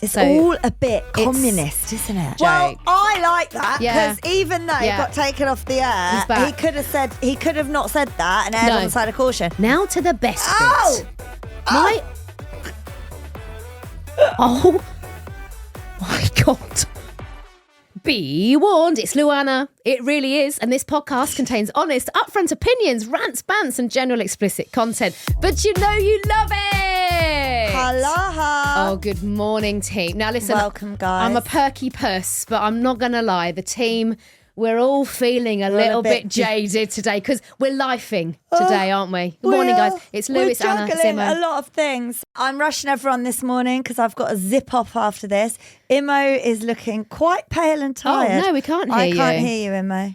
It's all a bit communist, isn't it? Well, I like that because even though it got taken off the air, he could have not said that and aired on the side of caution. Now to the best bit. Oh my God. Be warned, it's LuAnna. It really is. And this podcast contains honest, upfront opinions, rants, bants, and general explicit content. But you know you love it. Aloha. Oh, good morning, team. Now, listen. Welcome, guys. I'm a perky puss, but I'm not going to lie. The team, we're all feeling a little bit jaded today because we're lifing today, aren't we? Good morning, guys. It's Lou, it's Anna, it's Imo. A lot of things. I'm rushing everyone this morning because I've got a zip off after this. Imo is looking quite pale and tired. Oh, no, we can't hear you. I can't hear you, Imo.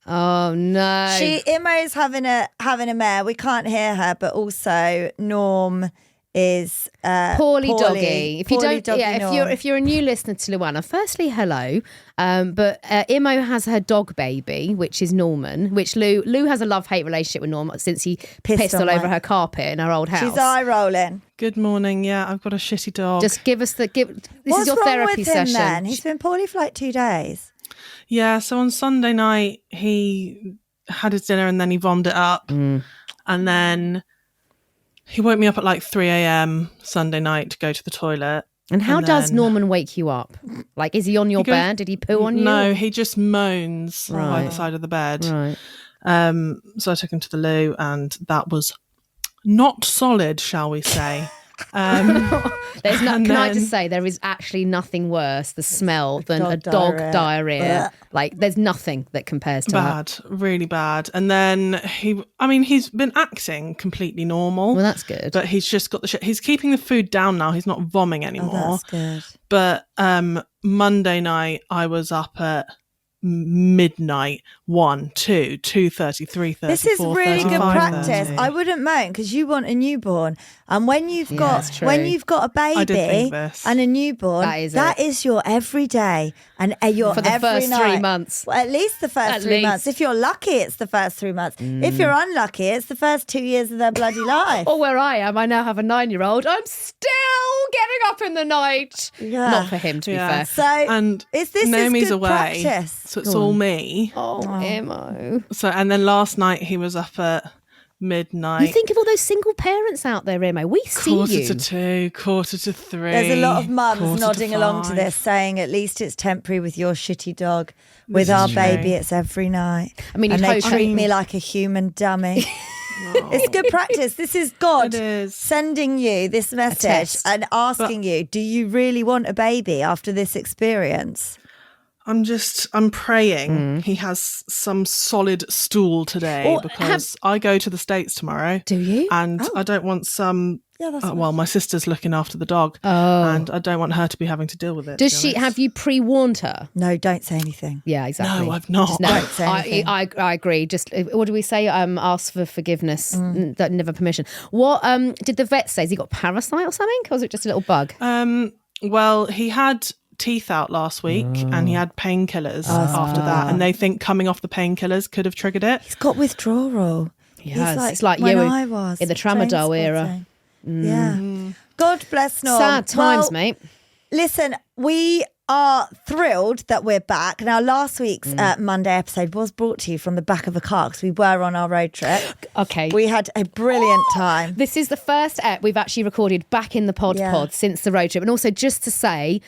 Oh, no. Imo's having a mare. We can't hear her, but also Norm is poorly doggy. If you're a new listener to LuAnna, firstly, hello. But Imo has her dog baby, which is Norman. Which Lou has a love-hate relationship with Norm since he pissed all over her carpet in her old house. She's eye rolling. Good morning. Yeah, I've got a shitty dog. Just give us this is your therapy session. What's wrong with him then? He's been poorly for like 2 days. Yeah. So on Sunday night he had his dinner and then he vomited up, and then he woke me up at like 3 a.m. Sunday night to go to the toilet. And how does Norman wake you up? Like, is he on your bed? Did he poo on you? No, he just moans by the side of the bed. Right. So I took him to the loo and that was not solid, shall we say. Can I just say, there is actually nothing worse, the smell, than a dog diarrhea. Like, there's nothing that compares to that. Bad, really bad. And then he's been acting completely normal. Well, that's good. But he's just got the shit. He's keeping the food down now. He's not vomiting anymore. Oh, that's good. But Monday night, I was up at midnight, 1, 2, 2:30, 3:30. This is really good practice. I wouldn't moan because you want a newborn, and when you've got a baby and a newborn, that is your everyday, and your for the every first night. 3 months. Well, at least the first 3 months. If you're lucky, it's the first 3 months. If you're unlucky, it's the first 2 years of their bloody life. Or where I am, I now have a 9-year-old. I'm still getting up in the night. Yeah. Not for him, to be fair. So and Naomi's is good away, practice. so it's all me. Oh, Imo. So and then last night he was up at midnight. You think of all those single parents out there, Imo. We see you. 1:45, 2:45. There's a lot of mums nodding along to this, saying at least it's temporary with your shitty dog. With our baby, it's every night. I mean, and they treat me like a human dummy. It's good practice. This is God sending you this message and asking you, do you really want a baby after this experience? I'm praying he has some solid stool today because I go to the States tomorrow. Do you? And I don't want some... my sister's looking after the dog and I don't want her to be having to deal with it. Does she have you pre-warned her? No, don't say anything. Yeah, exactly. No, I've not. Don't say anything. I agree. Just, what do we say? Ask for forgiveness, never permission. What did the vet say? Has he got parasite or something? Or was it just a little bug? Well, he had teeth out last week and he had painkillers after that, and they think coming off the painkillers could have triggered it. He's got withdrawal. Yes, it's like when you I was in the tramadol era. Yeah. God bless Norm. Sad times, mate. Listen, we are thrilled that we're back. Now, last week's Monday episode was brought to you from the back of a car because we were on our road trip. Okay. We had a brilliant time. This is the first ep we've actually recorded back in the pod since the road trip. And also, just to say,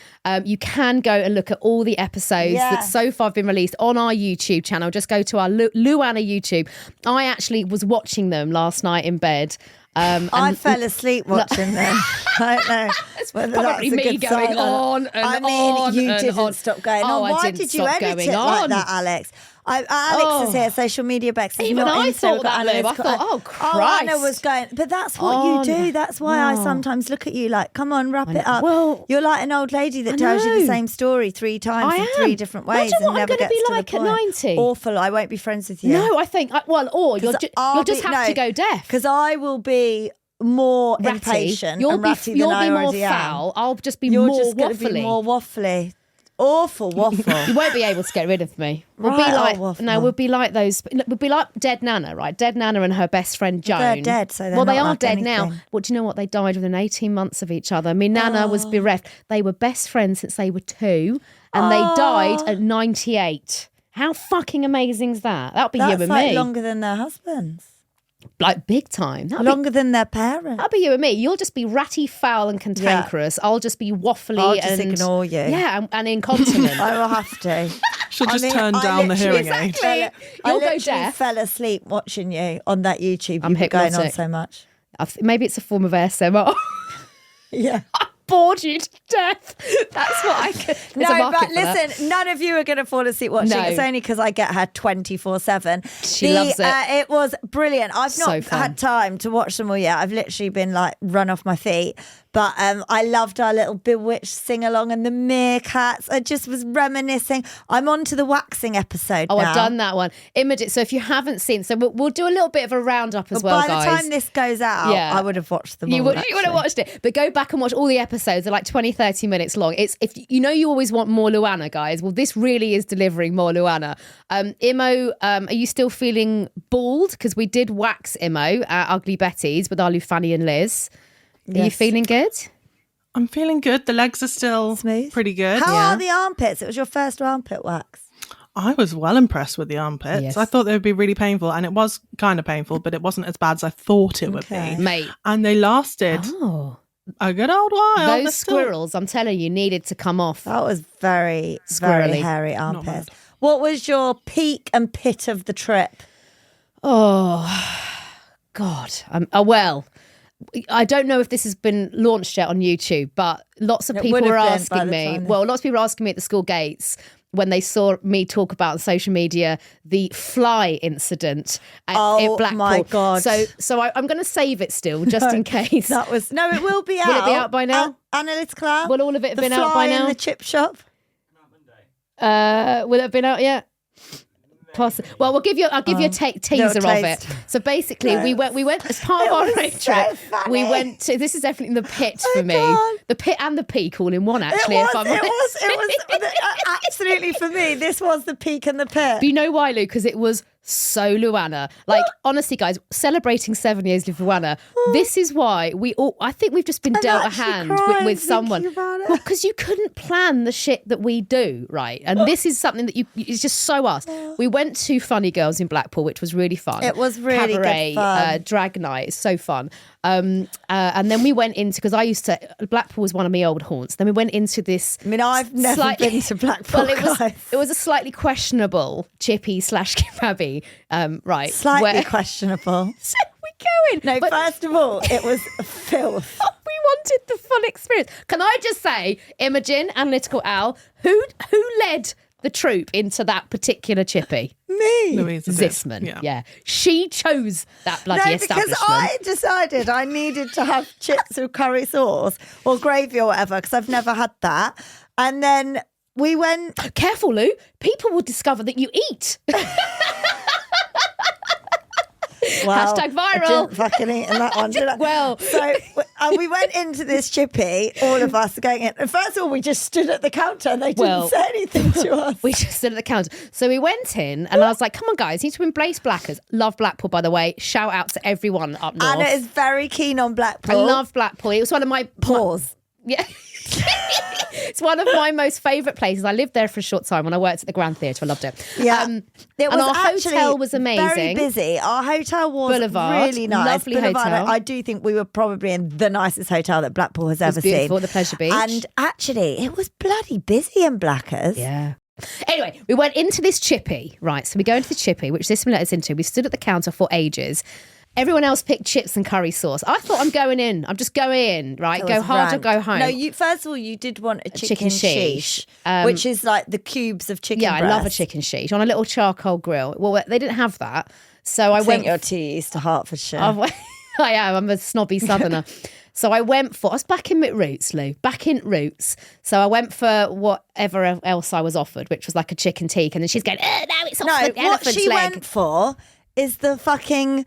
you can go and look at all the episodes that so far have been released on our YouTube channel. Just go to our LuAnna YouTube. I actually was watching them last night in bed. I fell asleep watching them. I don't know. It's probably me going on and you didn't stop going on. Why did you edit it like that, Alex? Alex is here, social media Bex. Even I thought that, Lou. I thought, oh, Christ. Anna was going, but that's what you do. That's why I sometimes look at you like, come on, wrap it up. Well, you're like an old lady that tells you the same story 3 times in 3 different ways and never gets to the point. I'm going to be like at 90. Awful. I won't be friends with you. No, I think, or you'll just have to go deaf. Because I will be more impatient and ratty than I already am. You'll be more foul. I'll just be more waffly. You're just going to be more waffly. awful waffle. You won't be able to get rid of me. We'll Right, be like waffle. no, we'll be like those. We'll be like Dead Nana, right? Dead Nana and her best friend Joan. They're dead, so they're well, they not are like dead now. anything. Well, do you know what? They died within 18 months of each other. I mean, Nana was bereft. They were best friends since they were 2, and they died at 98. How fucking amazing is that? That'll be you That's and like me. longer than their husbands. Like big time. Longer than their parents. That'll be you and me. You'll just be ratty, foul, and cantankerous. I'll just be waffly I'll just and ignore you. Yeah, and incontinent. I will have to. She'll just turn I down the literally- hearing aid. Exactly. I You'll go literally deaf. fell asleep watching you on that YouTube. I'm You were going on hypnotic. so much. Maybe it's a form of ASMR. Yeah. Bored you to death. That's what I could. No, but listen, none of you are going to fall asleep watching. No. It's only because I get her 24/7. She loves it. It was brilliant. I've So not fun. had time to watch them all yet. I've literally been like run off my feet. But I loved our little Bewitched sing-along and the meerkats. I just was reminiscing. I'm on to the waxing episode Oh, now. I've done that one. Imogen. So if you haven't seen, so we'll do a little bit of a roundup as well, By guys. the time this goes out, Yeah. I would have watched them You all. would have actually. watched it, but go back and watch all the episodes. They're like 20, 30 minutes long. It's if you know you always want more LuAnna, guys. Well, this really is delivering more LuAnna. Imo, are you still feeling bald? Because we did wax Imo at Ugly Betty's with our Fanny and Liz. Are you Yes. feeling good? I'm feeling good. The legs are still Smooth. pretty good. How Yeah. are the armpits? It was your first armpit wax. I was well impressed with the armpits. Yes. I thought they would be really painful, and it was kind of painful, but it wasn't as bad as I thought it would Okay. be. Mate. And they lasted Oh, a good old while. They're those still- squirrels, I'm telling you, needed to come off. That was very, Squirrely. very hairy armpits. bad. What was your peak and pit of the trip? Oh, God. Well, I don't know if this has been launched yet on YouTube, but lots of It people would were have been by asking the me. time this- Well, lots of people were asking me at the school gates when they saw me talk about on social media the fly incident at Blackpool. my God. So I'm going to save it still just in case. That was no. It will be out. Will it be out by now? Analytical out. Will all of it have The been out fly by now? in the chip shop. Will it have been out yet? Well, I'll give you a teaser of it. taste. So basically, we went as part of our was road so trip. funny. We went to this is definitely the pit for me, God. the pit and the peak all in one. Actually, It if I'm honest. was absolutely for me. This was the peak and the pit. But you know why, Lou? Because it was so LuAnna. Like, honestly, guys, celebrating 7 years of LuAnna, this is why I think we've just been dealt a actually hand crying with thinking someone. about it. Well, because you couldn't plan the shit that we do, right? And this is something that it's just so us. We went to Funny Girls in Blackpool, which was really fun. It was really good Cabaret, fun. drag night. It's so fun. And then we went into, because Blackpool was one of my old haunts. Then we went into this. I mean, I've never been to Blackpool. Well, guys. it was a slightly questionable chippy / kebabby, right? Slightly where- questionable. So we going. No, But first of all, it was filth. we wanted the full experience. Can I just say, Imogen, Analytical Al, who led the troop into that particular chippy? Me. Louisa did. Zisman. Yeah. She chose that bloody No, because establishment. I decided I needed to have chips with curry sauce or gravy or whatever, because I've never had that. And then we went. Careful, Lou. People will discover that you eat. Well, Hashtag I viral. didn't fucking eat in that one, did I? Well. So we went into this chippy, all of us going in. And first of all, we just stood at the counter and they didn't say anything to us. We just stood at the counter. So we went in and I was like, come on, guys, you need to embrace Blackers. Love Blackpool, by the way. Shout out to everyone up north. Anna is very keen on I Blackpool. love Blackpool. It was one of my... Pause. Yeah. It's one of my most favourite places. I lived there for a short time when I worked at the Grand Theatre. I loved it. Yeah. And It our actually hotel was Very amazing. busy. Our hotel was Boulevard, really nice. lovely Boulevard, hotel. I do think we were probably in the nicest hotel that Blackpool has ever beautiful, seen. the Pleasure Beach. And actually, it was bloody busy in Blackers. Yeah. Anyway, we went into this chippy, right? So we go into the chippy, which this one let us into. We stood at the counter for ages. Everyone else picked chips and curry sauce. I thought I'm going in. I'm just going in, right? It Go was hard rank. or go home. No, first of all, you did want a chicken sheesh. sheesh, which is like the cubes of chicken Yeah, I love a breast. chicken sheet on a little charcoal grill. Well, they didn't have that. So I I went... think you're too used to Hertfordshire. I am. I'm a snobby southerner. So I went for... I was back in roots, Lou. Back in roots. So I went for whatever else I was offered, which was like a chicken tikka. And then she's going, no, it's off No, the what elephant's she leg. went for is the fucking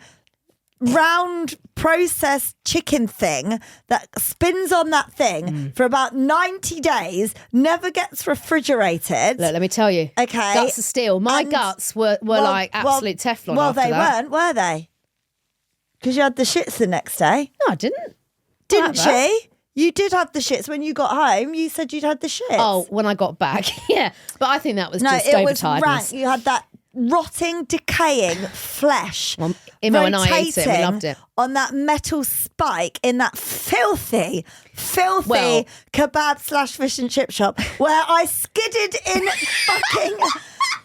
round processed chicken thing that spins on that thing for about 90 days, never gets refrigerated. Look, let me tell you. Okay. Guts are steel. My guts were like absolute Teflon after that. Well, they weren't, were they? Because you had the shits the next day. No, I didn't. Didn't she? You did have the shits when you got home. You said you'd had the shits. Oh, when I got back. Yeah. But I think that was just it overtiredness. was rank. You had that rotting, decaying flesh. Well, Imo and I ate it. We loved it. On that metal spike in that filthy Well- kebab / fish and chip shop where I skidded in fucking...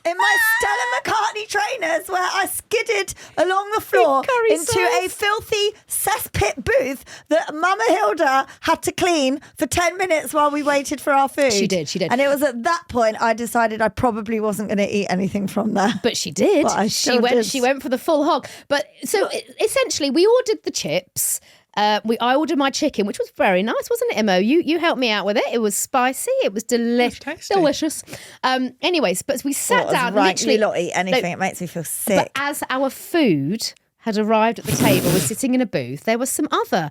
in my Stella McCartney trainers, where I skidded along the floor curry into sauce. a filthy cesspit booth that Mama Hilda had to clean for 10 minutes while we waited for our food. She did. And it was at that point I decided I probably wasn't going to eat anything from there. But she did. But I She still went. did. She went for the full hog. But so essentially, we ordered the chips. I ordered my chicken, which was very nice, wasn't it, Imo? You helped me out with it. It was spicy. It was tasty. delicious. Anyways, but we sat down. Literally, Literally, you lot eat anything. It makes me feel sick. but as our food had arrived at the table, we're sitting in a booth. There were some other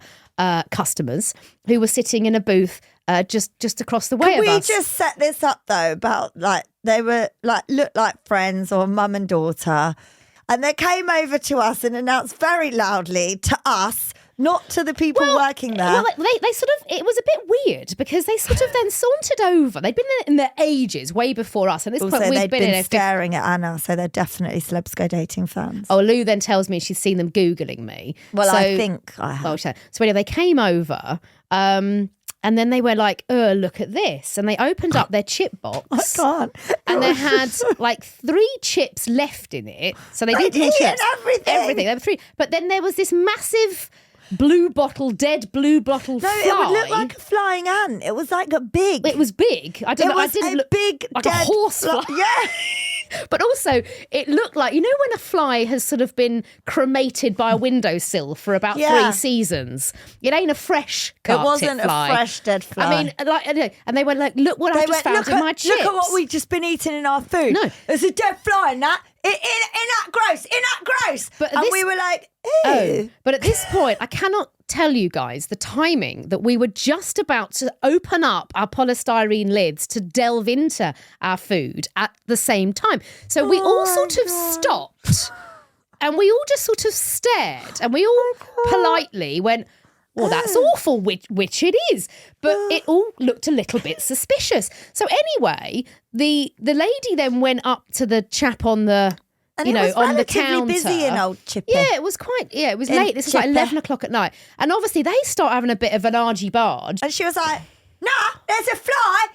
customers who were sitting in a booth just across the way Can of we us. just set this up though about like they were like looked like friends or mum and daughter, and they came over to us and announced very loudly to us, not to the people working there. Well, they sort of, it was a bit weird because they sort of then sauntered over. They'd been in their ages, way before us. And at this also, point, we'd they'd been been in staring at Anna, so they're definitely Celebs Go Dating fans. Oh, Lou then tells me she's seen them Googling me. Well, So- I think I have. Oh, so anyway, they came over and then they were like, look at this. And they opened up their chip box. I can't. And they had like 3 chips left in it. So they didn't They'd eat eaten chips. everything. There were 3. But then there was this massive dead blue bottle No, fly. it would look like a flying ant. It was like a big. It was big. I don't It know. I was didn't a look big like dead a horse fly. Yeah. But also, it looked like, you know, when a fly has sort of been cremated by a windowsill for about 3 seasons. It ain't a fresh It carpet wasn't fly. a fresh dead fly. I mean, like, I don't know. And they went like, look what I just found in my chips. Look at what we've just been eating in our food. No. There's a dead fly in that. In that gross. But and this- we were like, ew. Oh, but at this point, I cannot tell you guys the timing that we were just about to open up our polystyrene lids to delve into our food at the same time. So we all sort of stopped and we all just sort of stared and we all politely went, well, that's awful, which it is. But it all looked a little bit suspicious. So anyway, the lady then went up to the chap on the... And you know, it was on the relatively counter. busy in old Chippy. Yeah, it was quite. Yeah, it was late. This was like Chippy. 11 o'clock at night, and obviously they start having a bit of an argy-barge And she was like, nah, there's a fly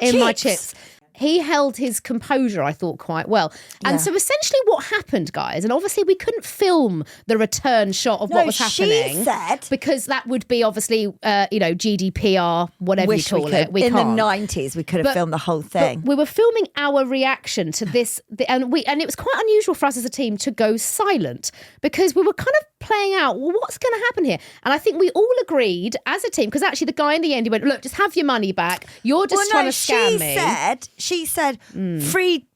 in my chips. He held his composure, I thought, quite well. And so essentially what happened, guys, and obviously we couldn't film the return shot of what was happening. She said, because that would be obviously, GDPR, whatever you call it. We in can't. the 90s, we could have filmed the whole thing. But we were filming our reaction to this, and it was quite unusual for us as a team to go silent because we were kind of playing out, well, what's going to happen here? And I think we all agreed as a team, because actually the guy in the end, he went, look, just have your money back. You're just trying to scam me. She said, free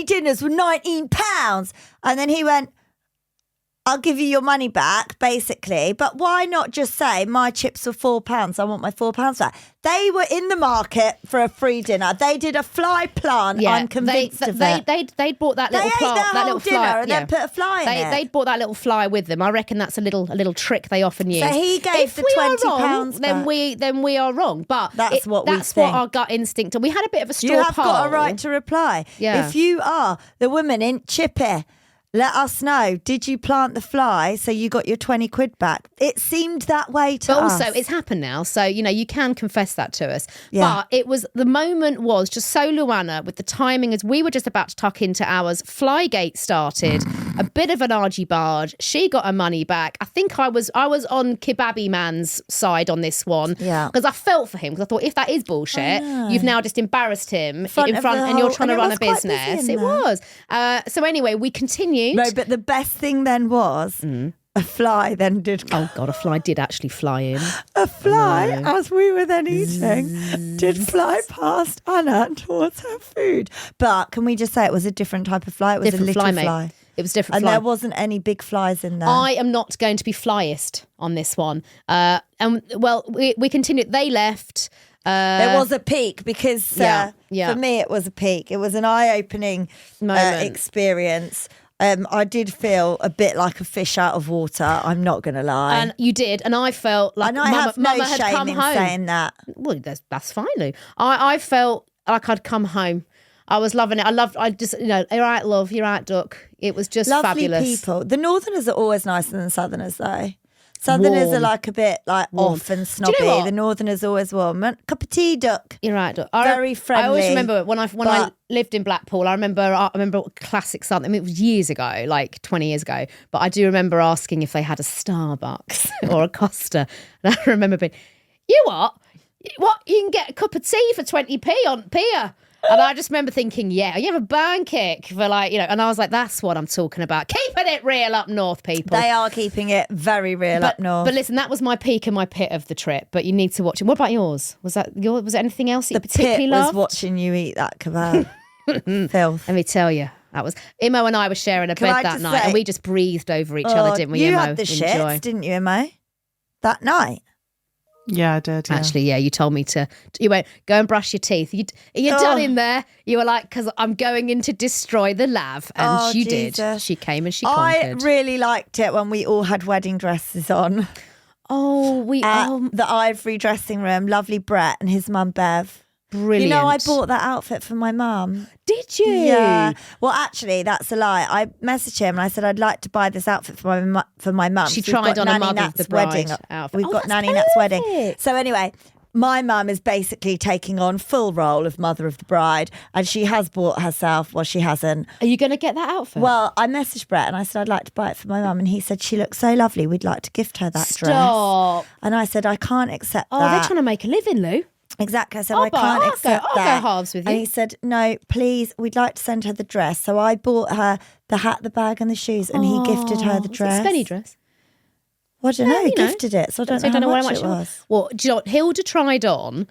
dinners were £19. And then he went, I'll give you your money back, basically. But why not just say, my chips were £4, I want my £4 back? They were in the market for a free dinner. They did a fly plant. I'm convinced of it. They'd bought that little They plant, ate their that whole little dinner fly. and then put a fly in it. They'd bought that little fly with them. I reckon that's a little trick they often use. So he gave if the we are £20 wrong, back. then we are wrong. But That's what we that's think. what our gut instinct. And we had a bit of a straw You have poll. got a right to reply. Yeah. If you are the woman in Chippy, let us know. Did you plant the fly so you got your 20 quid back? It seemed that way to us. But also, it's happened now, so you can confess that to us. Yeah. But the moment was just so LuAnna with the timing as we were just about to tuck into ours. Flygate started, a bit of an argy-barge. She got her money back. I think I was on Kebabi Man's side on this one. Yeah. Because I felt for him, because I thought if that is bullshit, you've now just embarrassed him in front, of the and you're whole- trying to and it run was a quite busy business. in It there. was. So anyway, we continued. No, but the best thing then was a fly then did Oh God, a fly did actually fly in. a fly, as we were then eating, did fly past Anna towards her food. But can we just say it was a different type of fly? It was Different a little fly, mate. fly. It was different And flying. there wasn't any big flies in there. I am not going to be flyest on this one. And well, we continued. They left. There was a peak because for me it was a peak. It was an eye-opening experience. I did feel a bit like a fish out of water. I'm not going to lie. And you did, and I felt like and I have no Mama had shame come in home. saying that. Well, that's fine, Lou. I felt like I'd come home. I was loving it. I just, you're right, love. You're right, duck. It was just Lovely fabulous. people. The Northerners are always nicer than Southerners, though. Southerners Warm. are like a bit like Warm. off and snobby. Do you know what? The Northerners always warm. Cup of tea, duck. You're right, duck. Very friendly. I always remember when I lived in Blackpool. I remember classic something. I mean, it was years ago, like 20 years ago. But I do remember asking if they had a Starbucks or a Costa, and I remember being, you what? What, you can get a cup of tea for 20p on Pier? And I just remember thinking, you have a burn kick for and I was like, that's what I'm talking about. Keeping it real up north, people. They are keeping it very real up north. But listen, that was my peak and my pit of the trip. But you need to watch it. What about yours? Was there anything else that you particularly pit loved? was watching you eat that kebab. Filth. Let me tell you, that was Imo and I were sharing a bed that night, and we just breathed over each other, didn't we? You Imo? had the shits, didn't you, Imo? That night. Yeah, I did. Yeah. Actually, you told me to. You went, go and brush your teeth. You're done in there. You were like, because I'm going in to destroy the lav. And she did. She came and she conquered. I really liked it when we all had wedding dresses on. The Ivory dressing room. Lovely Brett and his mum Bev. Brilliant. You know, I bought that outfit for my mum. Did you? Yeah. Well, actually, that's a lie. I messaged him and I said, I'd like to buy this outfit for my mum. She tried on a Mother of the Bride outfit. We've got Nanny Nat's wedding. So anyway, my mum is basically taking on full role of Mother of the Bride, and she has bought herself. Well, she hasn't. Are you going to get that outfit? Well, I messaged Brett and I said, I'd like to buy it for my mum. And he said, she looks so lovely. We'd like to gift her that dress. And I said, I can't accept that. Oh, they're trying to make a living, Lou. Exactly. I said, I can't accept that. I'll go halves with you. And he said, no, please, we'd like to send her the dress. So I bought her the hat, the bag and the shoes, and he gifted her the dress. It's a spenny dress. Well, I don't know. He gifted it, so I don't know how much it was. Well, do you know what? Hilda tried on.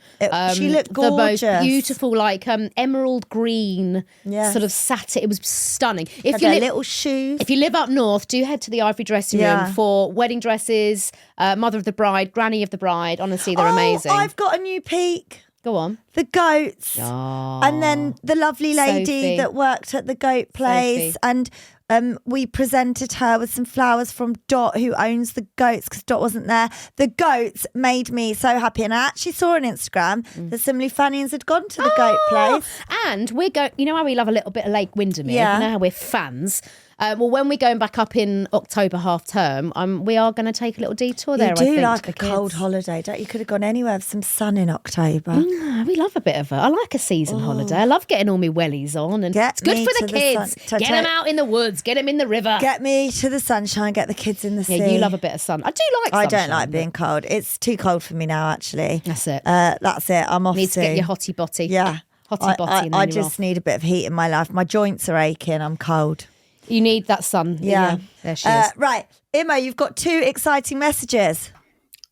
She looked gorgeous. The most beautiful, emerald green sort of satin. It was stunning. Little shoes. If you live up north, do head to the Ivory dressing room for wedding dresses, Mother of the Bride, Granny of the Bride. Honestly, they're amazing. I've got a new peak. Go on. The goats. Oh, and then the lovely lady Sophie. that worked at the goat place. Sophie. And we presented her with some flowers from Dot, who owns the goats, because Dot wasn't there. The goats made me so happy. And I actually saw on Instagram that some Lufanians had gone to the goat place. And we're going, you know how we love a little bit of Lake Windermere? Yeah. You know how we're fans? Well, when we're going back up in October half term, we are going to take a little detour there. You do I think, like a cold holiday, don't you? Could have gone anywhere with some sun in October. We love a bit of it. I like a season holiday. I love getting all my wellies on, and it's good for the kids. Get them out in the woods, get them in the river. Get me to the sunshine, get the kids in the sea. Yeah, you love a bit of sun. I do like sunshine. I don't like being cold. It's too cold for me now, actually. That's it. That's it. I'm off Need to get your hotty botty. Yeah. Hotty botty. I just need a bit of heat in my life. My joints are aching. I'm cold. You need that sun. Yeah. There she is. Right. Emma, you've got 2 exciting messages.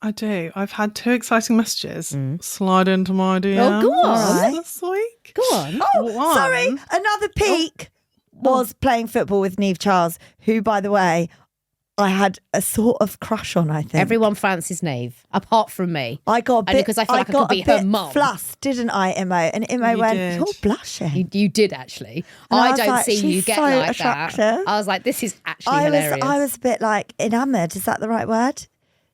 I do. I've had 2 exciting messages slide into my DMs Oh, go on. this week. Go on. Oh, sorry. Another peak was playing football with Niamh Charles, who, by the way, I had a sort of crush on, I think. Everyone fancies Niamh, apart from me. I got a bit, because I feel like I could be her mum. Fluffed, didn't I, Imo? And Imo went, did. you're blushing. You did actually. And I I was don't like, see you she's get so like attractive. that. I was like, this is actually hilarious. I was a bit like enamoured. Is that the right word?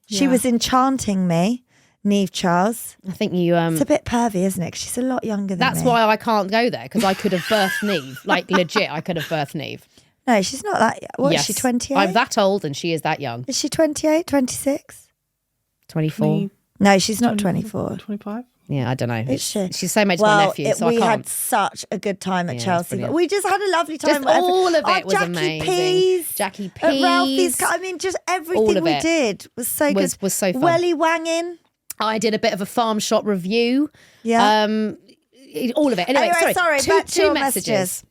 She was enchanting me, Niamh Charles. I think you. It's a bit pervy, isn't it? 'Cause she's a lot younger than me. That's why I can't go there, because I could have birthed Niamh. Like legit, I could have birthed Niamh. No, she's not that. What Yes. is she, 28? I'm that old and she is that young. Is she 28, 26? 24. No, she's not 24. 25. Yeah, I don't know. Is she? She's the same age as my nephew, so I we can't. had such a good time at Yeah, Chelsea. brilliant. We just had a lovely time. Just all of it was Jackie amazing. Peas, Jackie at Ralphie's. Peas. I mean, just All everything of we it did was so good. was so fun. Welly wanging. I did a bit of a farm shop review. Yeah. All of it. Anyway, sorry. back to Two your messages.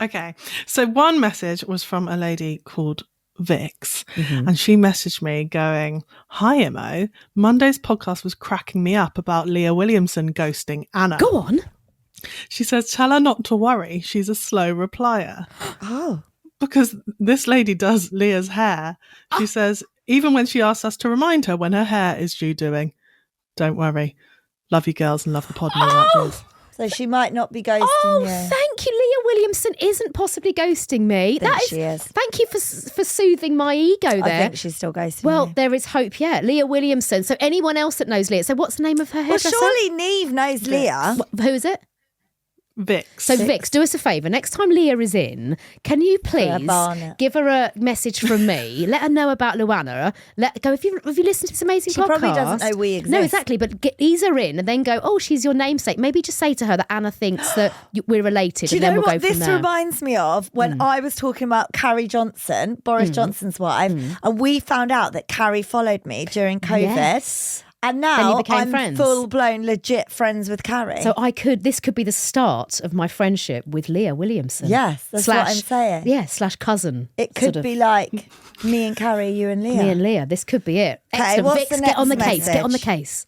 Okay. So one message was from a lady called Vix, Mm-hmm. and she messaged me going, "Hi Imo, Monday's podcast was cracking me up about Leah Williamson ghosting Anna. Go on. She says, tell her not to worry, she's a slow replier. Oh. because this lady does Leah's hair. She says, even when she asks us to remind her when her hair is due doing, don't worry. Love you girls and love the pod and all that jazz. So she might not be ghosting you. Thank you. Leah Williamson isn't possibly ghosting me. She is. Thank you for soothing my ego there. I think she's still ghosting Well, you. there is hope, yeah. Leah Williamson. So anyone else that knows Leah. So what's the name of her Well, hairdresser? surely Neve knows Leah. Who is it? Vix. So Vix, do us a favour. Next time Leah is in, can you please Barnet. give her a message from me? Let her know about LuAnna. Let go. Have you listened to this amazing She podcast? probably doesn't know we exist. No, exactly. But ease her in and then go, oh, she's your namesake. Maybe just say to her that Anna thinks that we're related. Do you and then know we'll what go from this there. reminds me of? When I was talking about Carrie Johnson, Boris Johnson's wife, and we found out that Carrie followed me during COVID. Yes. And Then now you became I'm friends. full-blown legit friends with Carrie. So this could be the start of my friendship with Leah Williamson. Yes, that's what I'm saying. Yeah, / cousin. It could be like me and Carrie, you and Leah. Me and Leah. This could be it. Okay, Excellent. what's Vix, the get on the next case. Get on the message? case.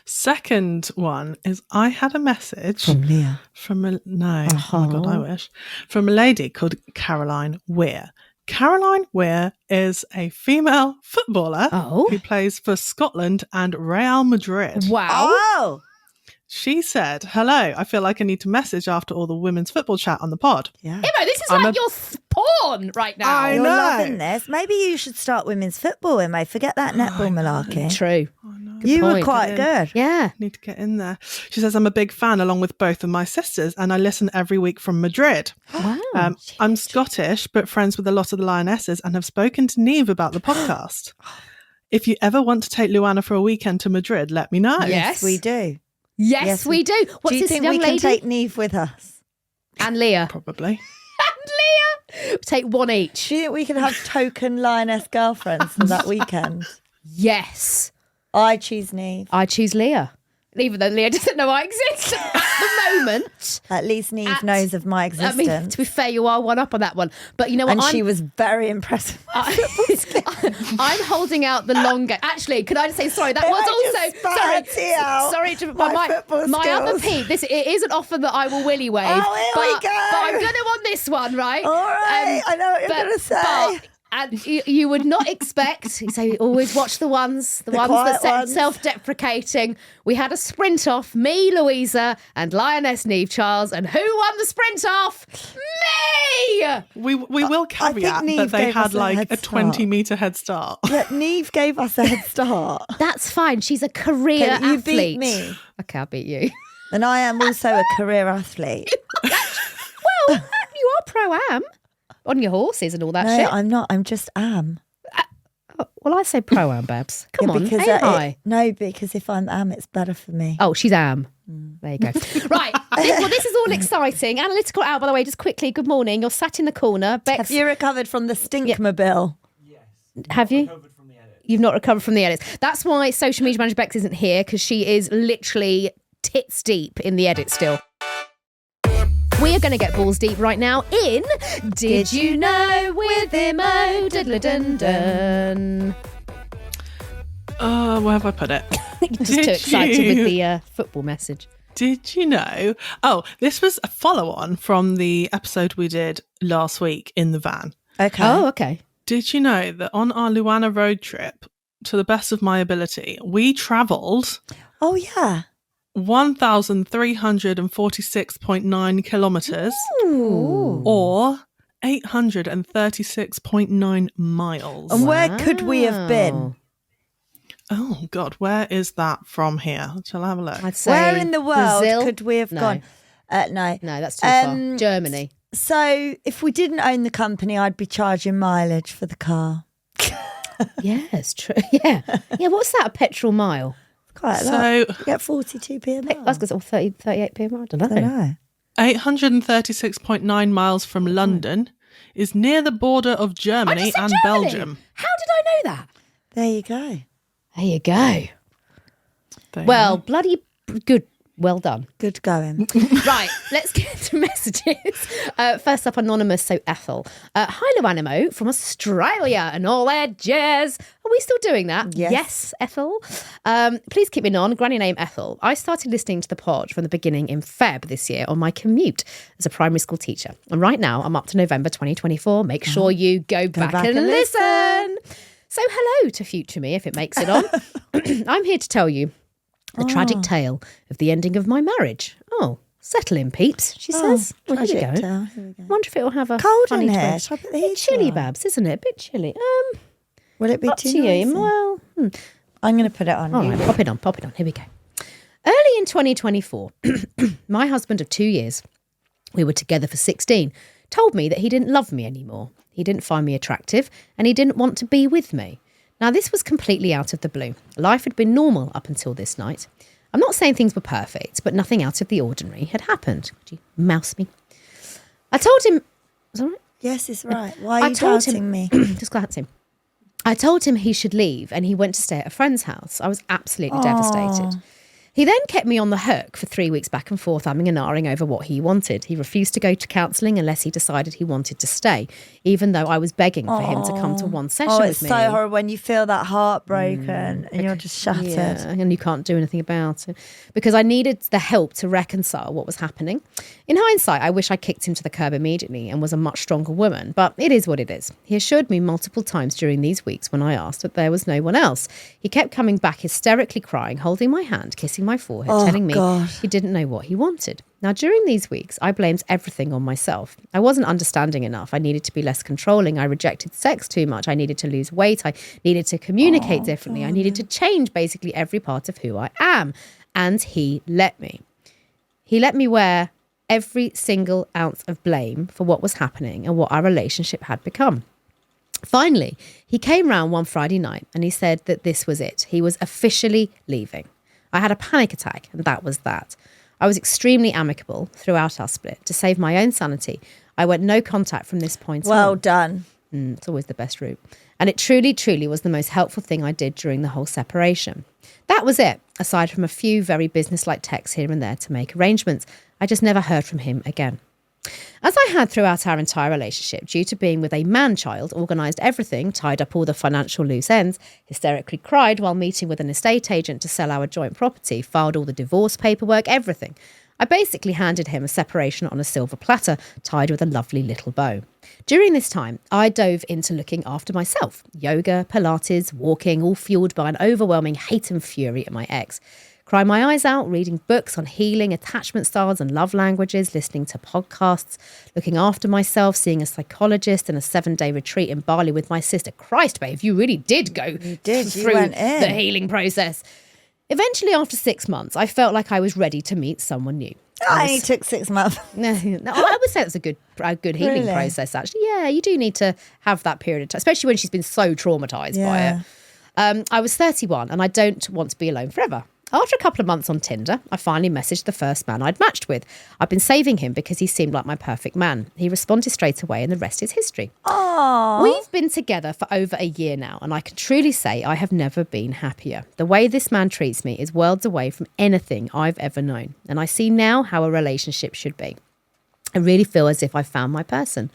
Second one is I had a message From Leah. from oh my God, I wish, from a lady called Caroline Weir. Caroline Weir is a female footballer who plays for Scotland and Real Madrid. Wow. Oh! She said, hello, I feel like I need to message after all the women's football chat on the pod. Yeah. Immo, this is like your porn right now. I You're know. loving this. Maybe you should start women's football, Immo. Forget that netball malarkey. True. You were point. quite good. Yeah. Need to get in there. She says, I'm a big fan along with both of my sisters and I listen every week from Madrid. Wow. I'm Scottish, but friends with a lot of the Lionesses and have spoken to Neve about the podcast. If you ever want to take LuAnna for a weekend to Madrid, let me know. Yes. We do. Yes, we do. What's do you this think young we lady? can take Neve with us? And Leah. Probably. And Leah. Take one each. Do you think we can have token Lioness girlfriends for that weekend? Yes. I choose Neve. I choose Leah. Even though Leah doesn't know I exist at the moment. At least Neve knows of my I existence. mean, to be fair, you are one up on that one. But you know what? And she was very impressive. I'm holding out the long game. Actually, could I just say sorry? That was sorry. My other peep. It is an offer that I will willy wave. Oh, here we go. But I'm going to want this one, right? All right, I know what you're going to say. And you would not expect, so you always watch the ones quiet that said ones. self-deprecating. We had a sprint off, me, Louisa, and Lioness Neve Charles. And who won the sprint off? Me! We will caveat Neve that they gave had us a like head a start. 20-meter head start. Yeah, Neve gave us a head start. That's fine. She's a career Okay, you athlete. beat me. Okay, I'll beat you. And I am also a career athlete. Well, you are pro-am on your horses and all that No, shit. I'm not. I'm just am. Well, I say pro-am, Babs. Come Yeah, on, because aim high. no, because if I'm am, it's better for me. Oh, she's am. There you go. Right. This is all exciting. Analytical Al, by the way, just quickly, good morning. You're sat in the corner. Bex, Have you recovered from the stinkmobile? have you? You've not recovered from the edits. That's why social media manager Bex isn't here, because she is literally tits deep in the edit still. We are going to get balls deep right now in Did You Know with Immo? Diddle-dun-dun. Where have I put it? Just too excited with the football message. Did you know? Oh, this was a follow-on from the episode we did last week in the van. Okay. Oh, okay. Did you know that on our LuAnna road trip, to the best of my ability, we travelled Oh, yeah. 1,346.9 kilometres or 836.9 miles. And where could we have been? Oh, God, where is that from here? Shall I have a look? I'd say Where in the world Brazil? could we have No. gone? No. No, that's too far. Germany. So if we didn't own the company, I'd be charging mileage for the car. Yeah, it's true. Yeah. Yeah, what's that, a petrol mile? Quite a lot. So You get 42p a I mile. was going to say 38p a mile. I don't I know. don't know. 836.9 miles from London is near the border of Germany just said and Germany. Belgium. How did I know that? There you go. There you go. There you Well, go. bloody good Well done. Good going. Right, let's get to messages. First up, anonymous, so Ethel. Hi, LuAnna from Australia and all that jazz. Are we still doing that? Yes, Ethel. Please keep me on. Granny name Ethel. I started listening to the pod from the beginning in Feb this year on my commute as a primary school teacher. And right now, I'm up to November 2024. Make sure you go back and listen. So hello to future me, if it makes it on. I'm here to tell you the tragic tale of the ending of my marriage. Oh, settle in, peeps, she says. Well, here we go. Wonder if it will have a cold funny in here. twist. Bit chilly, Babs, isn't it? A bit chilly. Will it be up too to you? noisy? Well, I'm going to put it on. all right, pop it on. Here we go. Early in 2024, my husband of 2 years, we were together for 16, told me that he didn't love me anymore. He didn't find me attractive and he didn't want to be with me. Now, this was completely out of the blue. Life had been normal up until this night. I'm not saying things were perfect, but nothing out of the ordinary had happened. Could you mouse me? I told him... Was that right? Yes, it's right. Why are you doubting me? Just glancing. I told him he should leave and he went to stay at a friend's house. I was absolutely devastated. He then kept me on the hook for 3 weeks back and forth, umming and ahhing over what he wanted. He refused to go to counselling unless he decided he wanted to stay, even though I was begging for him to come to one session with me. It's so horrible when you feel that heartbroken and you're just shattered. Yeah, and you can't do anything about it. Because I needed the help to reconcile what was happening. In hindsight, I wish I kicked him to the curb immediately and was a much stronger woman, but it is what it is. He assured me multiple times during these weeks when I asked that there was no one else. He kept coming back hysterically crying, holding my hand, kissing my forehead, telling me he didn't know what he wanted. Now, during these weeks, I blamed everything on myself. I wasn't understanding enough. I needed to be less controlling. I rejected sex too much. I needed to lose weight. I needed to communicate differently. I needed to change basically every part of who I am. And he let me. He let me wear every single ounce of blame for what was happening and what our relationship had become. Finally, he came round one Friday night and he said that this was it. He was officially leaving. I had a panic attack and that was that. I was extremely amicable throughout our split. To save my own sanity, I went no contact from this point on. Well done. It's always the best route. And it truly, truly was the most helpful thing I did during the whole separation. That was it, aside from a few very business-like texts here and there to make arrangements. I just never heard from him again. As I had throughout our entire relationship, due to being with a man-child, organised everything, tied up all the financial loose ends, hysterically cried while meeting with an estate agent to sell our joint property, filed all the divorce paperwork, everything. I basically handed him a separation on a silver platter, tied with a lovely little bow. During this time, I dove into looking after myself. Yoga, Pilates, walking, all fueled by an overwhelming hate and fury at my ex. Crying my eyes out, reading books on healing, attachment styles and love languages, listening to podcasts, looking after myself, seeing a psychologist and a 7-day retreat in Bali with my sister. Christ, babe, you really did go through the healing process. Eventually, after 6 months, I felt like I was ready to meet someone new. I only took 6 months. No, I would say that's a good healing process, actually. Yeah, you do need to have that period of time, especially when she's been so traumatised by it. I was 31 and I don't want to be alone forever. After a couple of months on Tinder, I finally messaged the first man I'd matched with. I'd been saving him because he seemed like my perfect man. He responded straight away and the rest is history. Aww. We've been together for over a year now and I can truly say I have never been happier. The way this man treats me is worlds away from anything I've ever known. And I see now how a relationship should be. I really feel as if I found my person.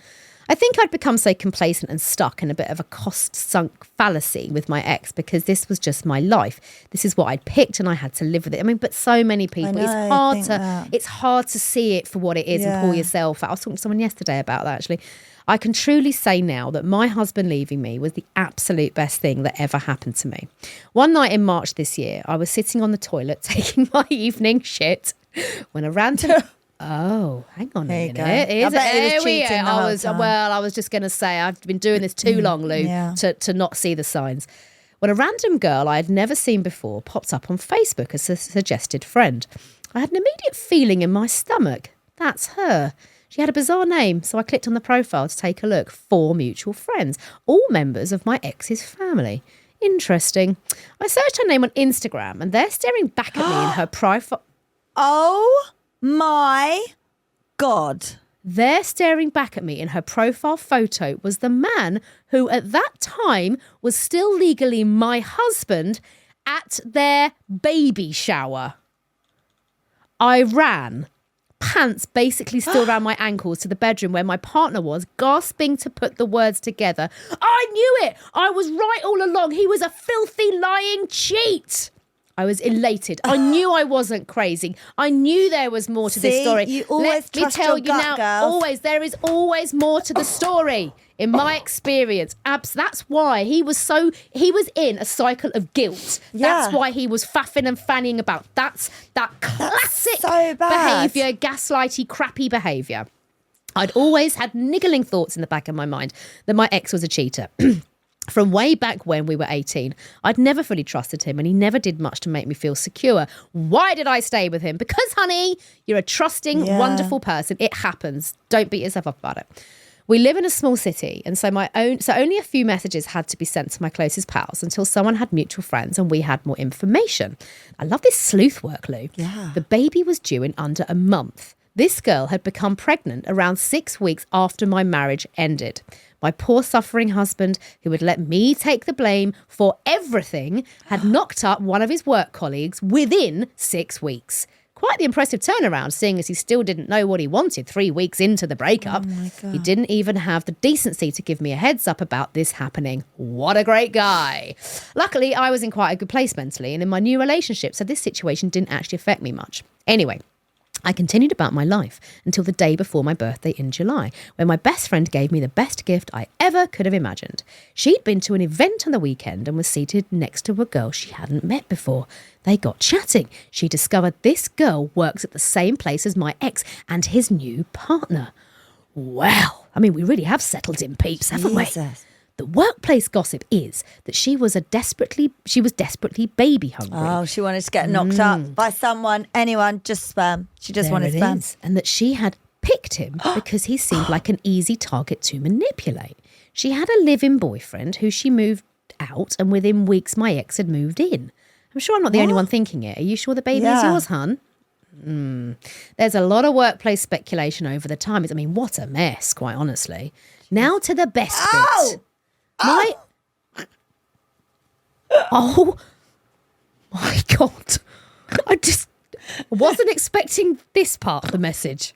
I think I'd become so complacent and stuck in a bit of a cost-sunk fallacy with my ex because this was just my life. This is what I'd picked and I had to live with it. I mean, but so many people, it's hard to see it for what it is and pull yourself out. I was talking to someone yesterday about that, actually. I can truly say now that my husband leaving me was the absolute best thing that ever happened to me. One night in March this year, I was sitting on the toilet taking my evening shit when a random... Oh, hang on a minute. I was just going to say, I've been doing this too long, Lou, to not see the signs. When a random girl I had never seen before popped up on Facebook as a suggested friend. I had an immediate feeling in my stomach. That's her. She had a bizarre name, so I clicked on the profile to take a look. 4 mutual friends, all members of my ex's family. Interesting. I searched her name on Instagram and they're staring back at me in her profile. Oh my God. There staring back at me in her profile photo was the man who at that time was still legally my husband at their baby shower. I ran, pants basically still around my ankles, to the bedroom where my partner was, gasping to put the words together. I knew it. I was right all along. He was a filthy, lying cheat. I was elated. I knew I wasn't crazy. I knew there was more to this story. You always trust your gut, girls. Always. There is always more to the story. In my experience, that's why he was in a cycle of guilt. That's why he was faffing and fanning about. That's that classic behaviour, gaslighty, crappy behaviour. I'd always had niggling thoughts in the back of my mind that my ex was a cheater. From way back when we were 18, I'd never fully trusted him and he never did much to make me feel secure. Why did I stay with him? Because, honey, you're a trusting, wonderful person. It happens. Don't beat yourself up about it. We live in a small city, and so only a few messages had to be sent to my closest pals until someone had mutual friends and we had more information. I love this sleuth work, Lou. Yeah. The baby was due in under a month. This girl had become pregnant around 6 weeks after my marriage ended. My poor suffering husband, who would let me take the blame for everything, had knocked up one of his work colleagues within 6 weeks. Quite the impressive turnaround, seeing as he still didn't know what he wanted 3 weeks into the breakup. Oh my God. He didn't even have the decency to give me a heads up about this happening. What a great guy. Luckily, I was in quite a good place mentally and in my new relationship, so this situation didn't actually affect me much. Anyway, I continued about my life until the day before my birthday in July, when my best friend gave me the best gift I ever could have imagined. She'd been to an event on the weekend and was seated next to a girl she hadn't met before. They got chatting. She discovered this girl works at the same place as my ex and his new partner. Well, I mean, we really have settled in peeps, haven't we? The workplace gossip is that she was desperately baby hungry. Oh, she wanted to get knocked up by someone, anyone, just sperm. She just wanted sperm. And that she had picked him because he seemed like an easy target to manipulate. She had a live-in boyfriend who she moved out, and within weeks my ex had moved in. I'm sure I'm not the only one thinking it. Are you sure the baby is yours, hun? There's a lot of workplace what a mess, quite honestly. Now to the best bit. Oh my God. I just wasn't expecting this part of the message.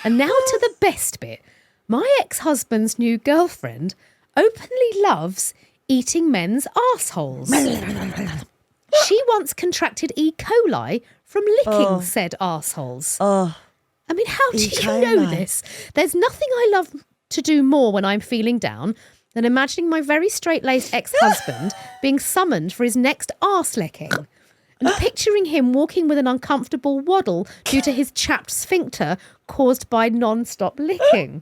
And now to the best bit. My ex-husband's new girlfriend openly loves eating men's arseholes. She once contracted E. coli from licking said arseholes. I mean, how do you know this? There's nothing I love to do more when I'm feeling down than imagining my very straight-laced ex-husband being summoned for his next arse licking, and picturing him walking with an uncomfortable waddle due to his chapped sphincter caused by non-stop licking.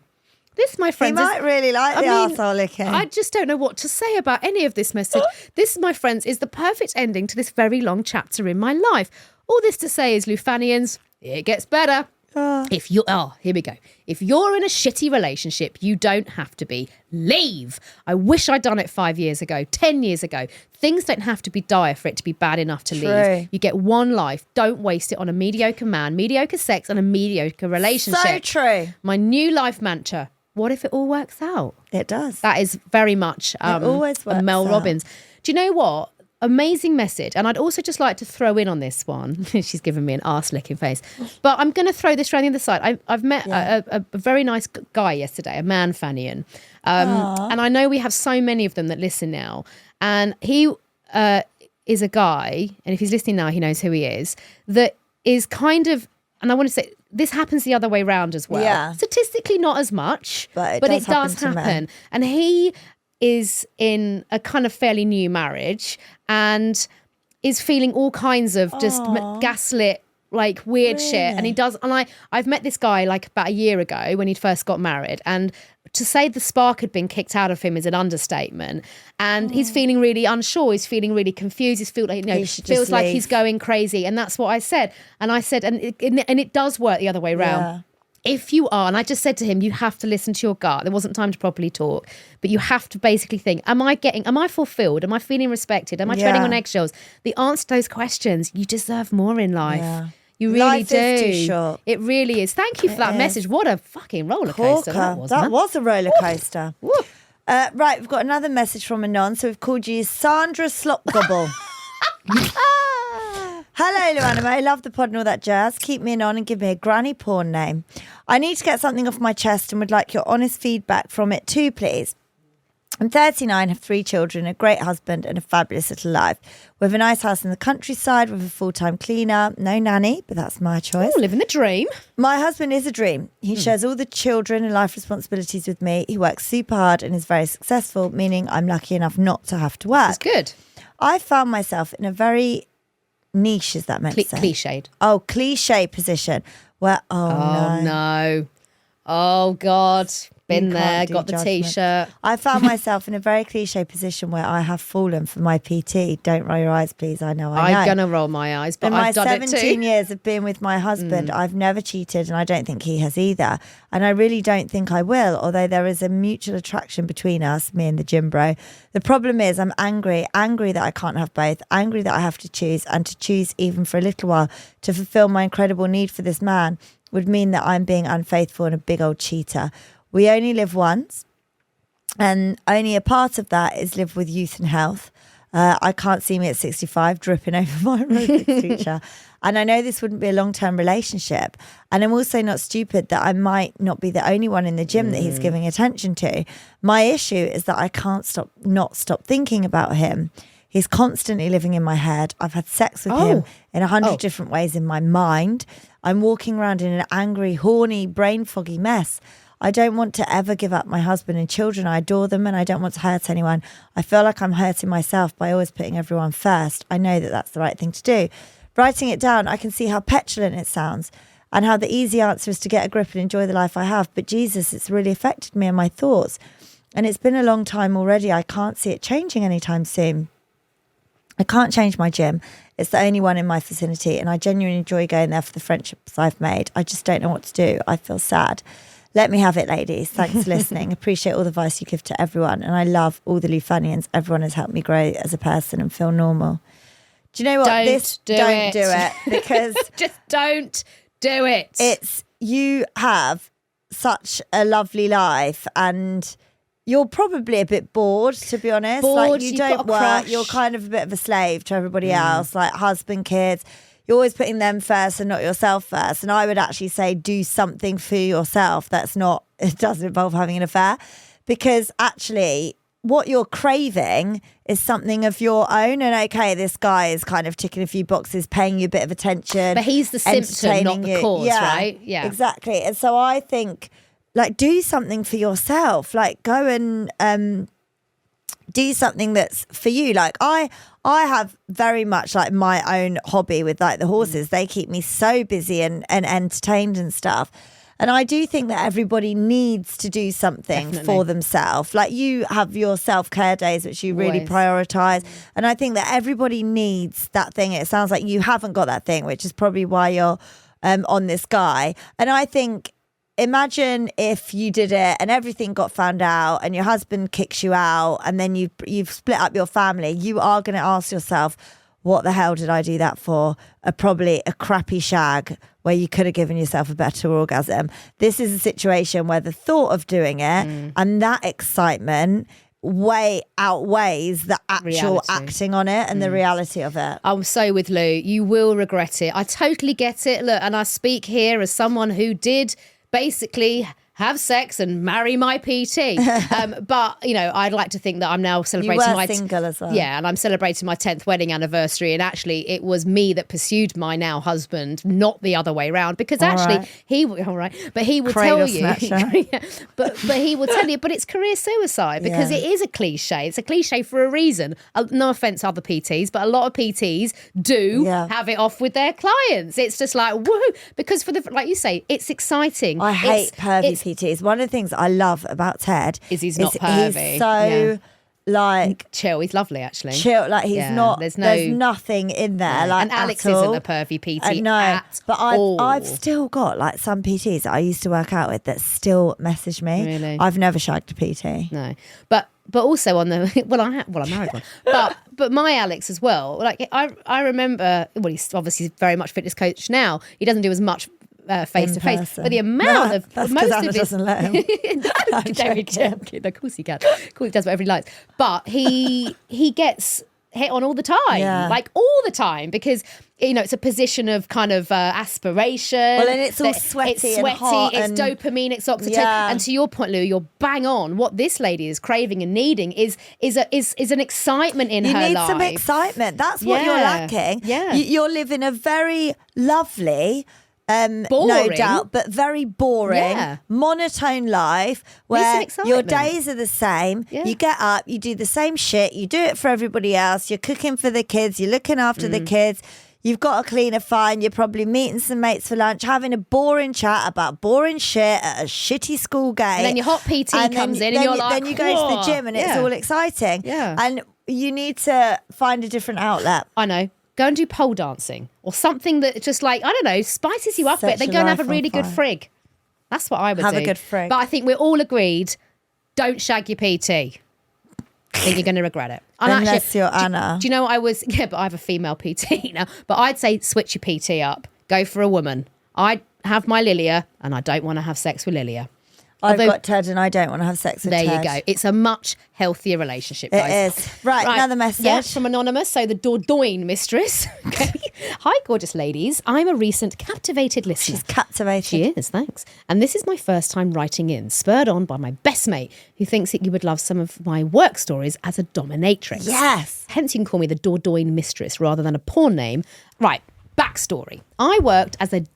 This, my friends, he might really like the arsehole licking. I just don't know what to say about any of this message. This, my friends, is the perfect ending to this very long chapter in my life. All this to say is, LuFanians, it gets better. Here we go. If you're in a shitty relationship, you don't have to be. Leave. I wish I'd done it 5 years ago, 10 years ago. Things don't have to be dire for it to be bad enough to leave. You get one life. Don't waste it on a mediocre man, mediocre sex, and a mediocre relationship. So true. My new life mantra. What if it all works out? It does. That is very much it always works Mel out. Robbins. Do you know what? Amazing message. And I'd also just like to throw in on this one. She's given me an arse-licking face. But I'm going to throw this around the other side. I've met a very nice guy yesterday, a man fanian. And I know we have so many of them that listen now. And he is a guy, and if he's listening now, he knows who he is, that is kind of, and I want to say, this happens the other way around as well. Yeah. Statistically, not as much, but it does happen. And he is in a kind of fairly new marriage and is feeling all kinds of just gaslit, like weird shit. And he does, and I've met this guy like about a year ago when he first got married, and to say the spark had been kicked out of him is an understatement. And he's feeling really unsure. He's feeling really confused. He's feels like he's going crazy. And that's what I said. And I said, and it does work the other way around. Yeah. If you are, and I just said to him, you have to listen to your gut. There wasn't time to properly talk, but you have to basically think, am I fulfilled? Am I feeling respected? Am I treading on eggshells? The answer to those questions, you deserve more in life. Yeah. You really life do. Is too short. It really is. Thank you for that message. What a fucking roller coaster that was. That was a roller coaster. Right, we've got another message from Anon. So we've called you Sandra Slopgobble. Hello, LuAnna. I love the pod and all that jazz. Keep me on and give me a granny porn name. I need to get something off my chest and would like your honest feedback from it too, please. I'm 39, have 3 children, a great husband and a fabulous little life. We have a nice house in the countryside with a full-time cleaner. No nanny, but that's my choice. Oh, living the dream. My husband is a dream. He shares all the children and life responsibilities with me. He works super hard and is very successful, meaning I'm lucky enough not to have to work. That's good. I found myself in a very niche, is that meant to say? Cliched. Oh, cliche position where, No. Oh, God. Been You there, can't do got the judgment. T-shirt. I found myself in a very cliche position where I have fallen for my PT. Don't roll your eyes, please. I know. I'm going to roll my eyes, but In my I've done it too. 17 years of being with my husband, I've never cheated, and I don't think he has either. And I really don't think I will, although there is a mutual attraction between us, me and the gym bro. The problem is I'm angry that I can't have both, angry that I have to choose, and to choose even for a little while to fulfill my incredible need for this man would mean that I'm being unfaithful and a big old cheater. We only live once, and only a part of that is live with youth and health. I can't see me at 65 dripping over my aerobics teacher. And I know this wouldn't be a long-term relationship. And I'm also not stupid that I might not be the only one in the gym that he's giving attention to. My issue is that I can't not stop thinking about him. He's constantly living in my head. I've had sex with him in 100 different ways in my mind. I'm walking around in an angry, horny, brain foggy mess. I don't want to ever give up my husband and children. I adore them and I don't want to hurt anyone. I feel like I'm hurting myself by always putting everyone first. I know that that's the right thing to do. Writing it down, I can see how petulant it sounds and how the easy answer is to get a grip and enjoy the life I have. But Jesus, it's really affected me and my thoughts. And it's been a long time already. I can't see it changing anytime soon. I can't change my gym. It's the only one in my vicinity and I genuinely enjoy going there for the friendships I've made. I just don't know what to do. I feel sad. Let me have it, ladies. Thanks for listening. Appreciate all the advice you give to everyone. And I love all the LuFannians. Everyone has helped me grow as a person and feel normal. Do you know what? Don't do it. Because just don't do it. It's, you have such a lovely life and you're probably a bit bored, to be honest. Bored, like you you've don't got a work. crush. You're kind of a bit of a slave to everybody else, like husband, kids. You're always putting them first and not yourself first. And I would actually say do something for yourself that's not, it doesn't involve having an affair. Because actually what you're craving is something of your own. And okay, this guy is kind of ticking a few boxes, paying you a bit of attention. But he's the symptom, not the cause, right? Yeah. Exactly. And so I think like do something for yourself. Like go and do something that's for you. Like I have very much like my own hobby with like the horses. They keep me so busy and entertained and stuff. And I do think that everybody needs to do something for themselves. Like you have your self-care days, which you really prioritize. And I think that everybody needs that thing. It sounds like you haven't got that thing, which is probably why you're on this guy. And I think, imagine if you did it and everything got found out and your husband kicks you out and then you've split up your family. You are going to ask yourself, what the hell did I do that for? Probably a crappy shag where you could have given yourself a better orgasm. This is a situation where the thought of doing it and that excitement way outweighs the actual acting on it and the reality of it. I'm so with Lou. You will regret it. I totally get it. Look, and I speak here as someone who did basically have sex and marry my PT. But, you know, I'd like to think that I'm now celebrating you were single as well. Yeah, and I'm celebrating my 10th wedding anniversary. And actually, it was me that pursued my now husband, not the other way around. Because actually, he would tell you. Yeah, but he would tell you, but it's career suicide because it is a cliche. It's a cliche for a reason. No offence, other PTs, but a lot of PTs do have it off with their clients. It's just like, woo, because like you say, it's exciting. I hate pervy PTs. One of the things I love about Ted is he's not pervy. He's so like chill. He's lovely, actually. Chill, like he's not. There's nothing in there. Like and Alex at all. isn't a pervy PT. No, but all. I've still got like some PTs that I used to work out with that still message me. Really? I've never shagged a PT. No, but also on the I married one, but my Alex as well. Like I remember. Well, he's obviously very much fitness coach now. He doesn't do as much face to face, but the amount of most of his doesn't let him. Of course he can. Of course he does whatever he likes. But he gets hit on all the time, like all the time, because it's a position of kind of aspiration. Well, and it's all sweaty and hot. It's dopamine, it's oxytocin. And to your point, Lou, you're bang on. What this lady is craving and needing is an excitement in her life. You need some excitement. That's what you're lacking. Yeah. You're living a very lovely, no doubt, but very boring, monotone life where your days are the same. Yeah. You get up, you do the same shit, you do it for everybody else, you're cooking for the kids, you're looking after the kids. You've got a cleaner fine. You're probably meeting some mates for lunch, having a boring chat about boring shit at a shitty school game. And then your hot PT comes in and you're like, then you go to the gym and it's all exciting. Yeah. And you need to find a different outlet. I know. Go and do pole dancing or something that just like, I don't know, spices you up a bit. Then go and have a really good frig. That's what I would do. Have a good frig. But I think we're all agreed, don't shag your PT. I think you're going to regret it. Unless you're Anna. Do you know what I was? Yeah, but I have a female PT now. But I'd say switch your PT up. Go for a woman. I have my Lilia and I don't want to have sex with Lilia. I've got Ted and I don't want to have sex with Ted. There you go. It's a much healthier relationship, guys. It is. Right, another message. Yeah, from Anonymous. So the Dordogne mistress. Okay. Hi, gorgeous ladies. I'm a recent captivated listener. She's captivated. She is, thanks. And this is my first time writing in, spurred on by my best mate, who thinks that you would love some of my work stories as a dominatrix. Yes. Hence, you can call me the Dordogne mistress rather than a porn name. Right, backstory. I worked as a...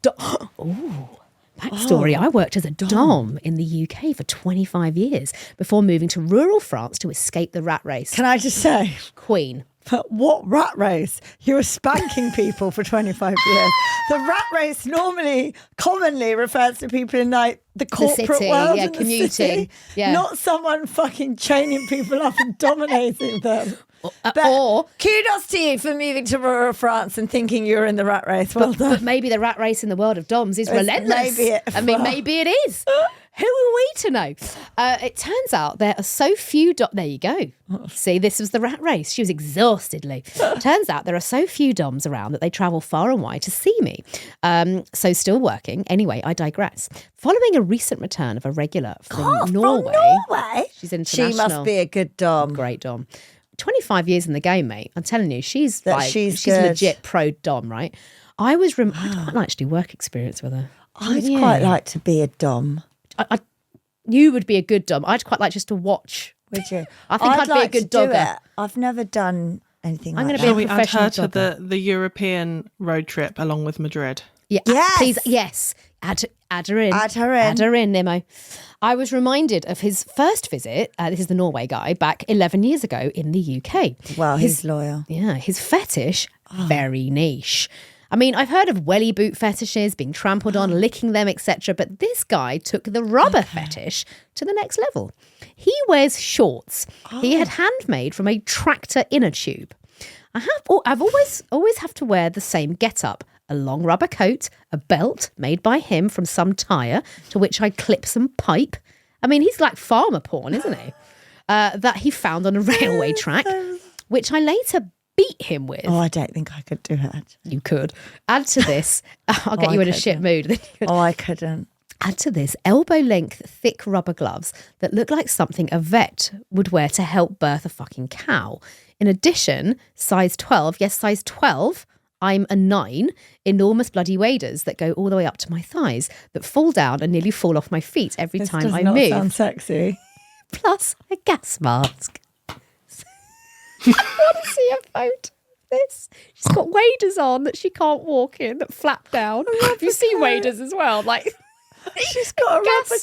Backstory, I worked as a dom in the UK for 25 years before moving to rural France to escape the rat race. Can I just say? Queen. But what rat race? You were spanking people for 25 years. The rat race commonly refers to people in like the corporate world and commuting. The city, not someone fucking chaining people up and dominating them. But kudos to you for moving to rural France and thinking you were in the rat race. Well done. But maybe the rat race in the world of doms is relentless. Maybe it is. Who are we to know? It turns out there are so few there you go. See, this was the rat race. She was exhaustedly. Turns out there are so few doms around that they travel far and wide to see me. So still working. Anyway, I digress. Following a recent return of a regular from Norway. She's international. She must be a good dom. Great dom. 25 years in the game, mate. I'm telling you, she's good. legit pro dom, right? I'd quite like to do work experience with her. I'd quite like to be a dom. You would be a good dom. I'd quite like just to watch. Would you? I think I'd be a good dogger. I've never done anything I'm like going to be that. a professional dogger. Add her to the European road trip along with Madrid. Yeah, yes. Please, yes. Add her in. Add her in. Add her in, Nemo. I was reminded of his first visit, this is the Norway guy, back 11 years ago in the UK. Well, he's loyal. Yeah, his fetish, very niche. I mean, I've heard of welly boot fetishes, being trampled on, licking them, etc. But this guy took the rubber fetish to the next level. He wears shorts he had handmade from a tractor inner tube. I've always have to wear the same getup. A long rubber coat, a belt made by him from some tyre to which I clip some pipe. I mean, he's like farmer porn, isn't he? That he found on a railway track, which I later beat him with. Oh, I don't think I could do that. You could. Add to this, I'll get you in a shit mood. I couldn't. Add to this elbow-length thick rubber gloves that look like something a vet would wear to help birth a fucking cow. In addition, size 12, yes, size 12, I'm a 9, enormous bloody waders that go all the way up to my thighs that fall down and nearly fall off my feet every time I move. This does not sound sexy. Plus a gas mask. I want to see a photo of this. She's got waders on that she can't walk in that flap down. You see waders as well, like... She's got a rubber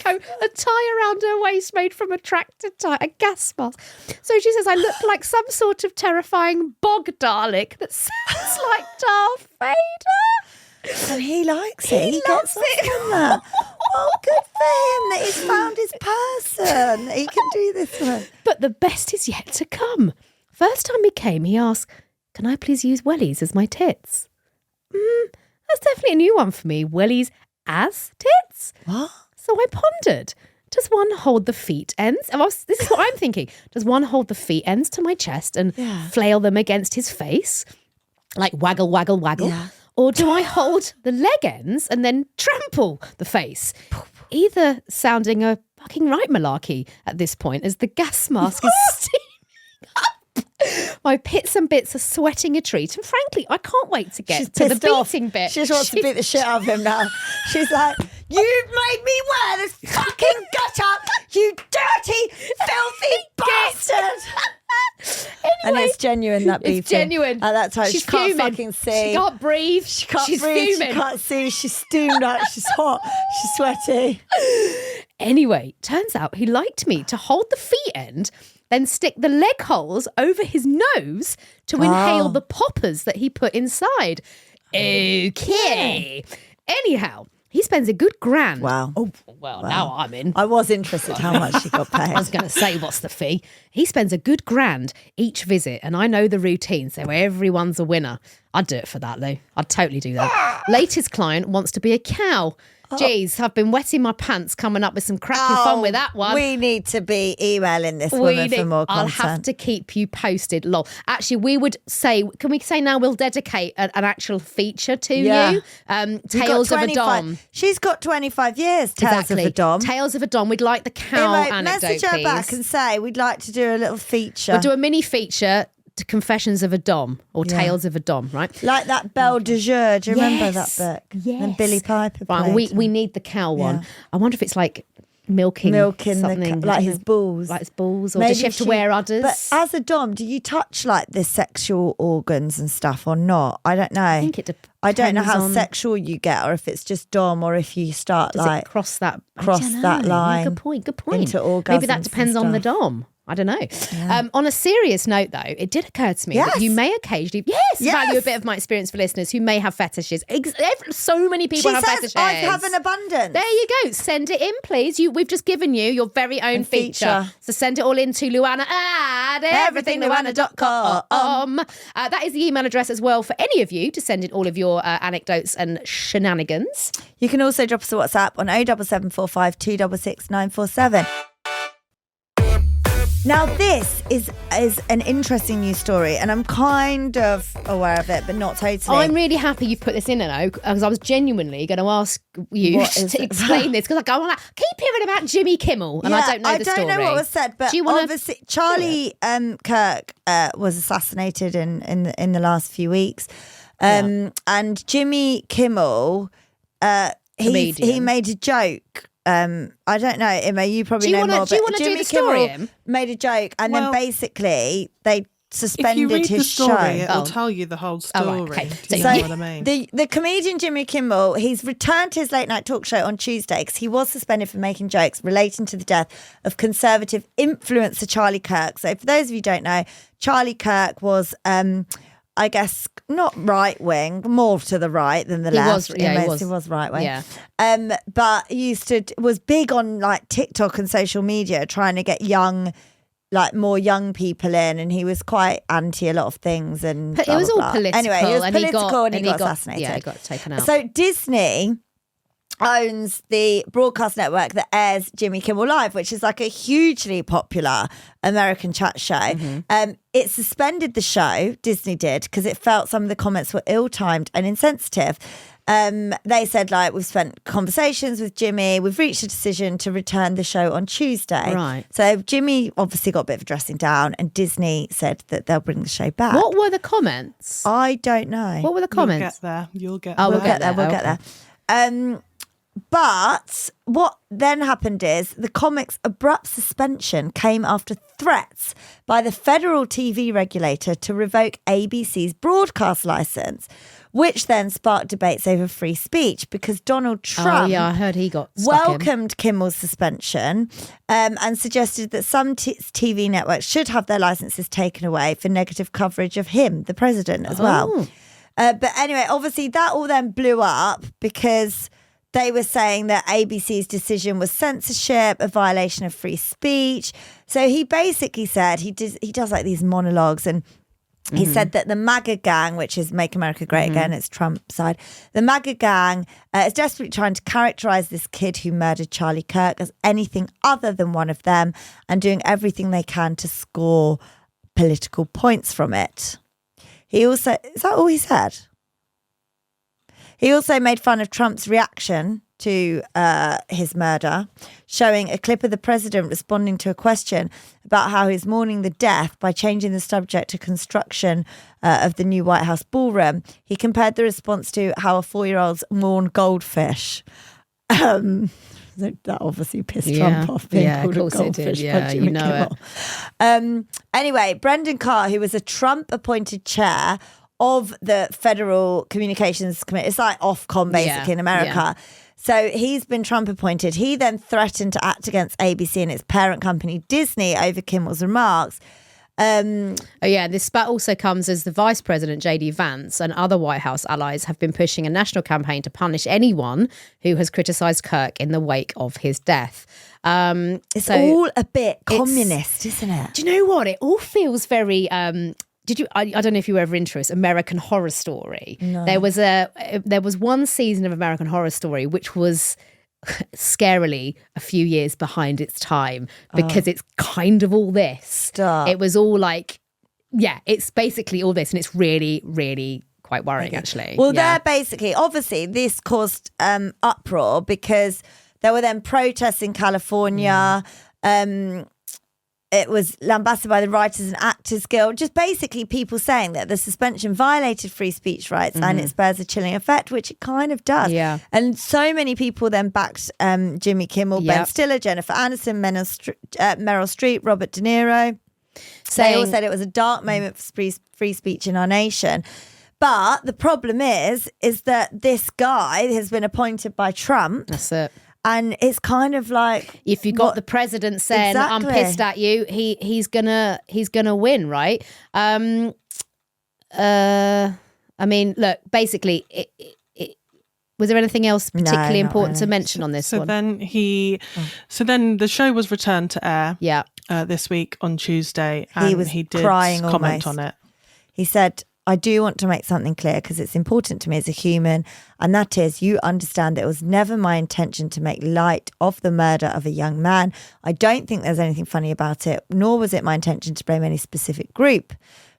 coat. A tie around her waist made from a tractor tie, a gas mask. So she says, I look like some sort of terrifying bog Dalek that sounds like Darth Vader. And he likes it. He gets it. From that. Oh, good for him that he's found his person that he can do this with. But the best is yet to come. First time he came, he asked, can I please use wellies as my tits? That's definitely a new one for me. Wellies as tits? What? So I pondered, does one hold the feet ends? This is what I'm thinking. Does one hold the feet ends to my chest and flail them against his face? Like waggle, waggle, waggle? Yeah. Or do I hold the leg ends and then trample the face? Either sounding a fucking right malarkey at this point as the gas mask is steaming up My pits and bits are sweating a treat, and frankly, I can't wait to get to the beating bit. She just wants to beat the shit out of him now. She's like, "You've made me wear this fucking gutter, you dirty, filthy bastard!" And it's genuine, that beating. It's genuine. At that time, she's she can't fuming. fucking see. She can't breathe. She's fuming. She can't see. She's steamed out. She's hot. She's sweaty. Anyway, turns out he liked me to hold the feet end, then stick the leg holes over his nose to inhale the poppers that he put inside. Okay. Anyhow, he spends a good grand. Wow. Oh, well, now I'm in. I was interested how much she got paid. I was going to say, what's the fee? He spends a good grand each visit, and I know the routine, so everyone's a winner. I'd do it for that, Lou. I'd totally do that. Latest client wants to be a cow. Jeez, I've been wetting my pants coming up with some cracking fun with that one. We need to be emailing this woman for more content. I'll have to keep you posted. Lol. Actually, we would say, can we say now we'll dedicate an actual feature to you? Tales of a Dom. She's got 25 years, Tales of a Dom. Tales of a Dom. We'd like the cow anecdote, message her back and say we'd like to do a little feature. We'll do a mini feature. Confessions of a Dom or Tales of a Dom, right? Like that Belle de Jour. Do you remember that book? Yes. And Billy Piper played. Right, we need the cow one. I wonder if it's like milking something, like his balls. Like his balls, or does she have to wear udders? But as a Dom, do you touch like the sexual organs and stuff or not? I don't know. I think it depends. I don't know how sexual you get, or if it's just Dom, or if you start does it cross that line. Yeah, good point. Into orgasms. Maybe that depends on the Dom. I don't know. Yeah. On a serious note, though, it did occur to me that you may occasionally, value a bit of my experience for listeners who may have fetishes. So many people have fetishes. I have an abundance. There you go. Send it in, please. We've just given you your very own feature. So send it all into LuAnna at everythingluanna.com. That is the email address as well for any of you to send in all of your anecdotes and shenanigans. You can also drop us a WhatsApp on 07745 266 947. Now, this is an interesting news story, and I'm kind of aware of it, but not totally. I'm really happy you put this in, because I was genuinely going to ask you to explain this, because I keep hearing about Jimmy Kimmel, and I don't know the story. I don't know what was said, but obviously Charlie Kirk was assassinated in the last few weeks, and Jimmy Kimmel, he made a joke. I don't know, Emma, you probably know more. Do you want to do the story, Kimmel made a joke, and then basically they suspended if you read his the story, show. It'll tell you the whole story. Oh, right, okay. Do you know what I mean? The comedian Jimmy Kimmel, he's returned to his late night talk show on Tuesday because he was suspended for making jokes relating to the death of conservative influencer Charlie Kirk. So for those of you who don't know, Charlie Kirk was I guess not right wing, more to the right than the left. He was right wing. Yeah. But he was big on like TikTok and social media, trying to get more young people in, and he was quite anti a lot of things. And but it was all political. Anyway, he was political and he got assassinated. Yeah, he got taken out. So Disney owns the broadcast network that airs Jimmy Kimmel Live, which is like a hugely popular American chat show. Mm-hmm. It suspended the show, Disney did, because it felt some of the comments were ill-timed and insensitive. They said, like, we've spent conversations with Jimmy, we've reached a decision to return the show on Tuesday. Right. So Jimmy obviously got a bit of a dressing down, and Disney said that they'll bring the show back. What were the comments? I don't know. What were the comments? You'll get there. Oh, we'll get there. We'll get there. But what then happened is the comic's abrupt suspension came after threats by the federal TV regulator to revoke ABC's broadcast license, which then sparked debates over free speech because Donald Trump I heard he got welcomed Kimmel's suspension and suggested that some TV networks should have their licenses taken away for negative coverage of him, the president, as well. But anyway, obviously that all then blew up because they were saying that ABC's decision was censorship, a violation of free speech. So he basically said, he does like these monologues, and he said that the MAGA gang, which is Make America Great Again, it's Trump's side, the MAGA gang is desperately trying to characterize this kid who murdered Charlie Kirk as anything other than one of them and doing everything they can to score political points from it. He also, is that all he said? He also made fun of Trump's reaction to his murder, showing a clip of the president responding to a question about how he's mourning the death by changing the subject to construction of the new White House ballroom. He compared the response to how a 4-year-old's mourn goldfish. That obviously pissed Trump off being called a goldfish by Jimmy Kimmel. Anyway, Brendan Carr, who was a Trump-appointed chair of the Federal Communications Committee, it's like Ofcom basically in America. So he's been Trump appointed. He then threatened to act against ABC and its parent company Disney over Kimmel's remarks. This spat also comes as the Vice President, J.D. Vance, and other White House allies have been pushing a national campaign to punish anyone who has criticised Kirk in the wake of his death. It's all a bit communist, isn't it? Do you know what? It all feels very... I don't know if you were ever into this, American Horror Story. No. There was one season of American Horror Story which was scarily a few years behind its time because it's kind of all this. Stop. It was all like, it's basically all this, and it's really, really quite worrying, actually. Well, they're basically, obviously, this caused uproar because there were then protests in California. It was lambasted by the Writers and Actors Guild, just basically people saying that the suspension violated free speech rights and it bears a chilling effect, which it kind of does. Yeah. And so many people then backed Jimmy Kimmel, Ben Stiller, Jennifer Aniston, Meryl Streep, Robert De Niro. They all said it was a dark moment for free speech in our nation. But the problem is that this guy has been appointed by Trump. That's it. And it's kind of like, if you got the president saying, "I'm pissed at you," he's gonna win, right? I mean, look, basically, was there anything else particularly important to mention on this one? So then the show was returned to air. Yeah. This week on Tuesday, and he did crying comment almost on it. He said, I do want to make something clear because it's important to me as a human, and that is, you understand that it was never my intention to make light of the murder of a young man. I don't think there's anything funny about it, nor was it my intention to blame any specific group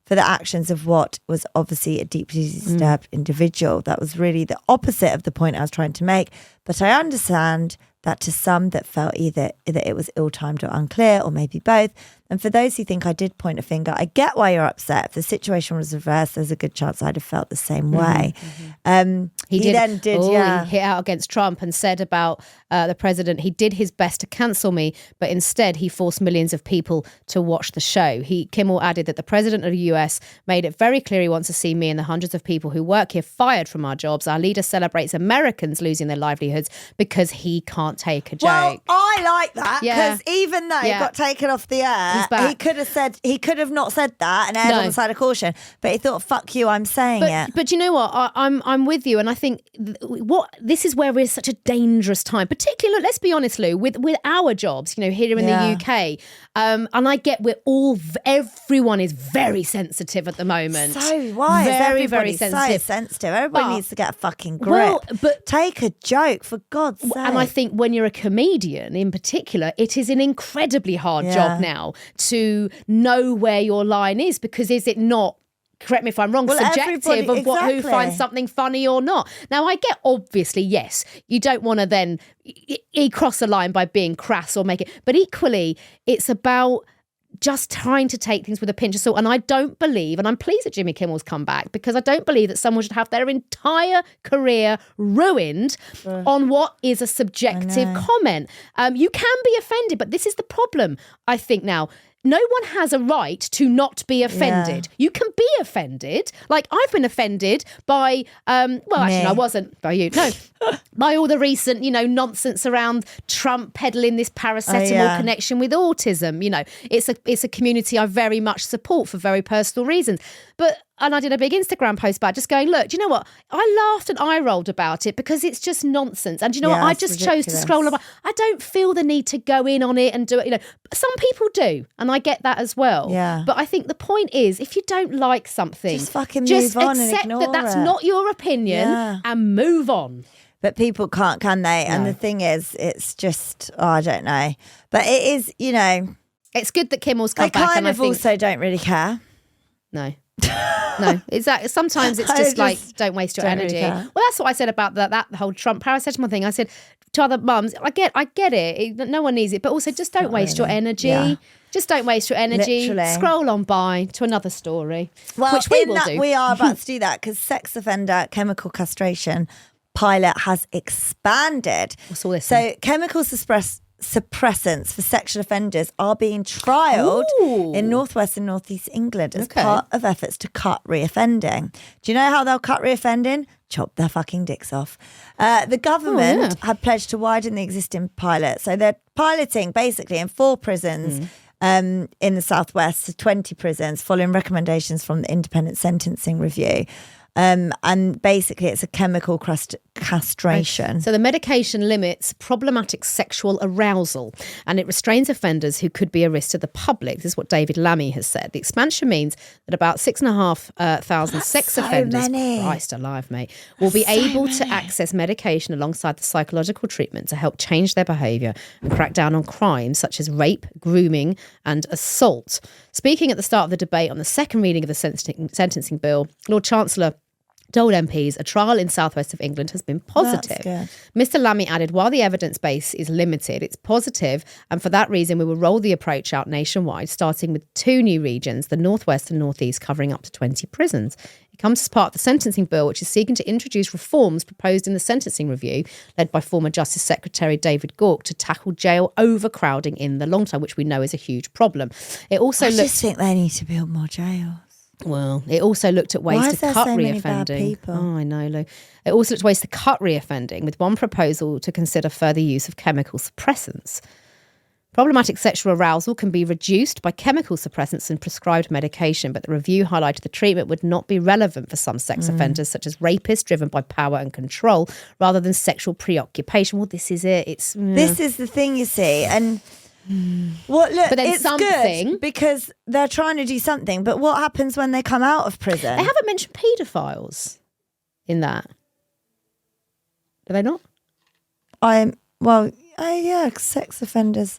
for the actions of what was obviously a deeply disturbed individual. That was really the opposite of the point I was trying to make. But I understand that to some that felt either it was ill-timed or unclear, or maybe both. And for those who think I did point a finger, I get why you're upset. If the situation was reversed, there's a good chance I'd have felt the same way. He hit out against Trump and said about the president, he did his best to cancel me, but instead he forced millions of people to watch the show. Kimmel added that the president of the US made it very clear he wants to see me and the hundreds of people who work here fired from our jobs. Our leader celebrates Americans losing their livelihoods because he can't take a joke. Well, I like that because even though it got taken off the air, he could have not said that and erred on the side of caution, but he thought, fuck you, I'm saying it. But you know what? I'm with you, and I think this is where we're such a dangerous time, particularly, let's be honest, Lou, with our jobs, you know, here in the UK. And I get everyone is very sensitive at the moment. So why very, is very sensitive? So sensitive. Everybody needs to get a fucking grip. Well, but take a joke, for God's sake. And I think when you're a comedian in particular, it is an incredibly hard job now to know where your line is, because is it not, correct me if I'm wrong, subjective of who finds something funny or not. Now, I get, obviously, yes, you don't want to then cross a line by being crass or make it, but equally, it's about just trying to take things with a pinch of salt. And I don't believe, and I'm pleased that Jimmy Kimmel's come back, because I don't believe that someone should have their entire career ruined on what is a subjective comment. You can be offended, but this is the problem, I think, now. No one has a right to not be offended. Yeah. You can be offended. Like, I've been offended by, actually, I wasn't by you. No, by all the recent, nonsense around Trump peddling this paracetamol connection with autism. It's a community I very much support for very personal reasons. And I did a big Instagram post about just going, look, do you know what? I laughed and I rolled about it because it's just nonsense. And do you know what? I just chose to scroll about. I don't feel the need to go in on it and do it. Some people do. And I get that as well. Yeah. But I think the point is, if you don't like something, just fucking move on and ignore that that's not your opinion and move on. But people can't, can they? No. And the thing is, it's just, I don't know. But it is, It's good that Kimmel's come back. I kind of also don't really care. No. No, sometimes it's just like, don't waste your energy. Well, that's what I said about that whole Trump paracetamol thing. I said to other mums, I get it. No one needs it, but also just don't waste your energy. Yeah. Just don't waste your energy. Literally. Scroll on by to another story. Well, which we will do. We are about to do that because sex offender chemical castration pilot has expanded. What's all this? So chemical suppressants for sexual offenders are being trialled in northwest and northeast England as part of efforts to cut reoffending. Do you know how they'll cut reoffending? Chop their fucking dicks off. The government had pledged to widen the existing pilot. So they're piloting basically in 4 prisons in the southwest, so 20 prisons, following recommendations from the Independent Sentencing Review. And basically it's a chemical castration. So the medication limits problematic sexual arousal and it restrains offenders who could be a risk to the public. This is what David Lammy has said. The expansion means that about 6,500 sex offenders, Christ alive, mate, will be able to access medication alongside the psychological treatment to help change their behaviour and crack down on crimes such as rape, grooming and assault. Speaking at the start of the debate on the second reading of the sentencing bill, Lord Chancellor told MPs a trial in southwest of England has been positive. Mr. Lammy added, while the evidence base is limited, it's positive, and for that reason we will roll the approach out nationwide, starting with 2 new regions, the northwest and northeast, covering up to 20 prisons. It comes as part of the sentencing bill, which is seeking to introduce reforms proposed in the sentencing review, led by former Justice Secretary David Gauke, to tackle jail overcrowding in the long term, which we know is a huge problem. It also I just think they need to build more jails. Well, it also looked at ways to cut reoffending. Oh, I know, Lou. It also looked at ways to cut reoffending, with one proposal to consider further use of chemical suppressants. Problematic sexual arousal can be reduced by chemical suppressants and prescribed medication, but the review highlighted the treatment would not be relevant for some sex offenders, such as rapists driven by power and control, rather than sexual preoccupation. Well, this is it. This is the thing, you see, and... But then it's good because they're trying to do something, but what happens when they come out of prison? They haven't mentioned paedophiles in that. Do they not? Sex offenders.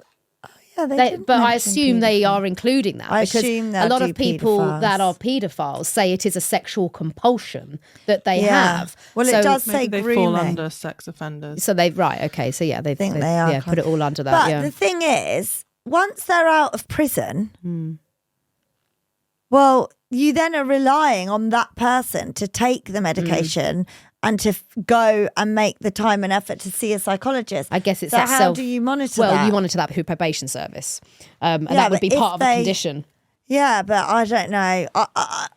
But I assume they are including that because a lot of people that are paedophiles say it is a sexual compulsion that they have. Well, it does say they grooming. fall under sex offenders. So they so yeah, they think they are. Yeah, put it all under that. But the thing is, once they're out of prison, well, you then are relying on that person to take the medication. And to go and make the time and effort to see a psychologist. I guess it's so how do you monitor that? Well, you monitor that through probation service. And that would be part of a condition. Yeah, but I don't know.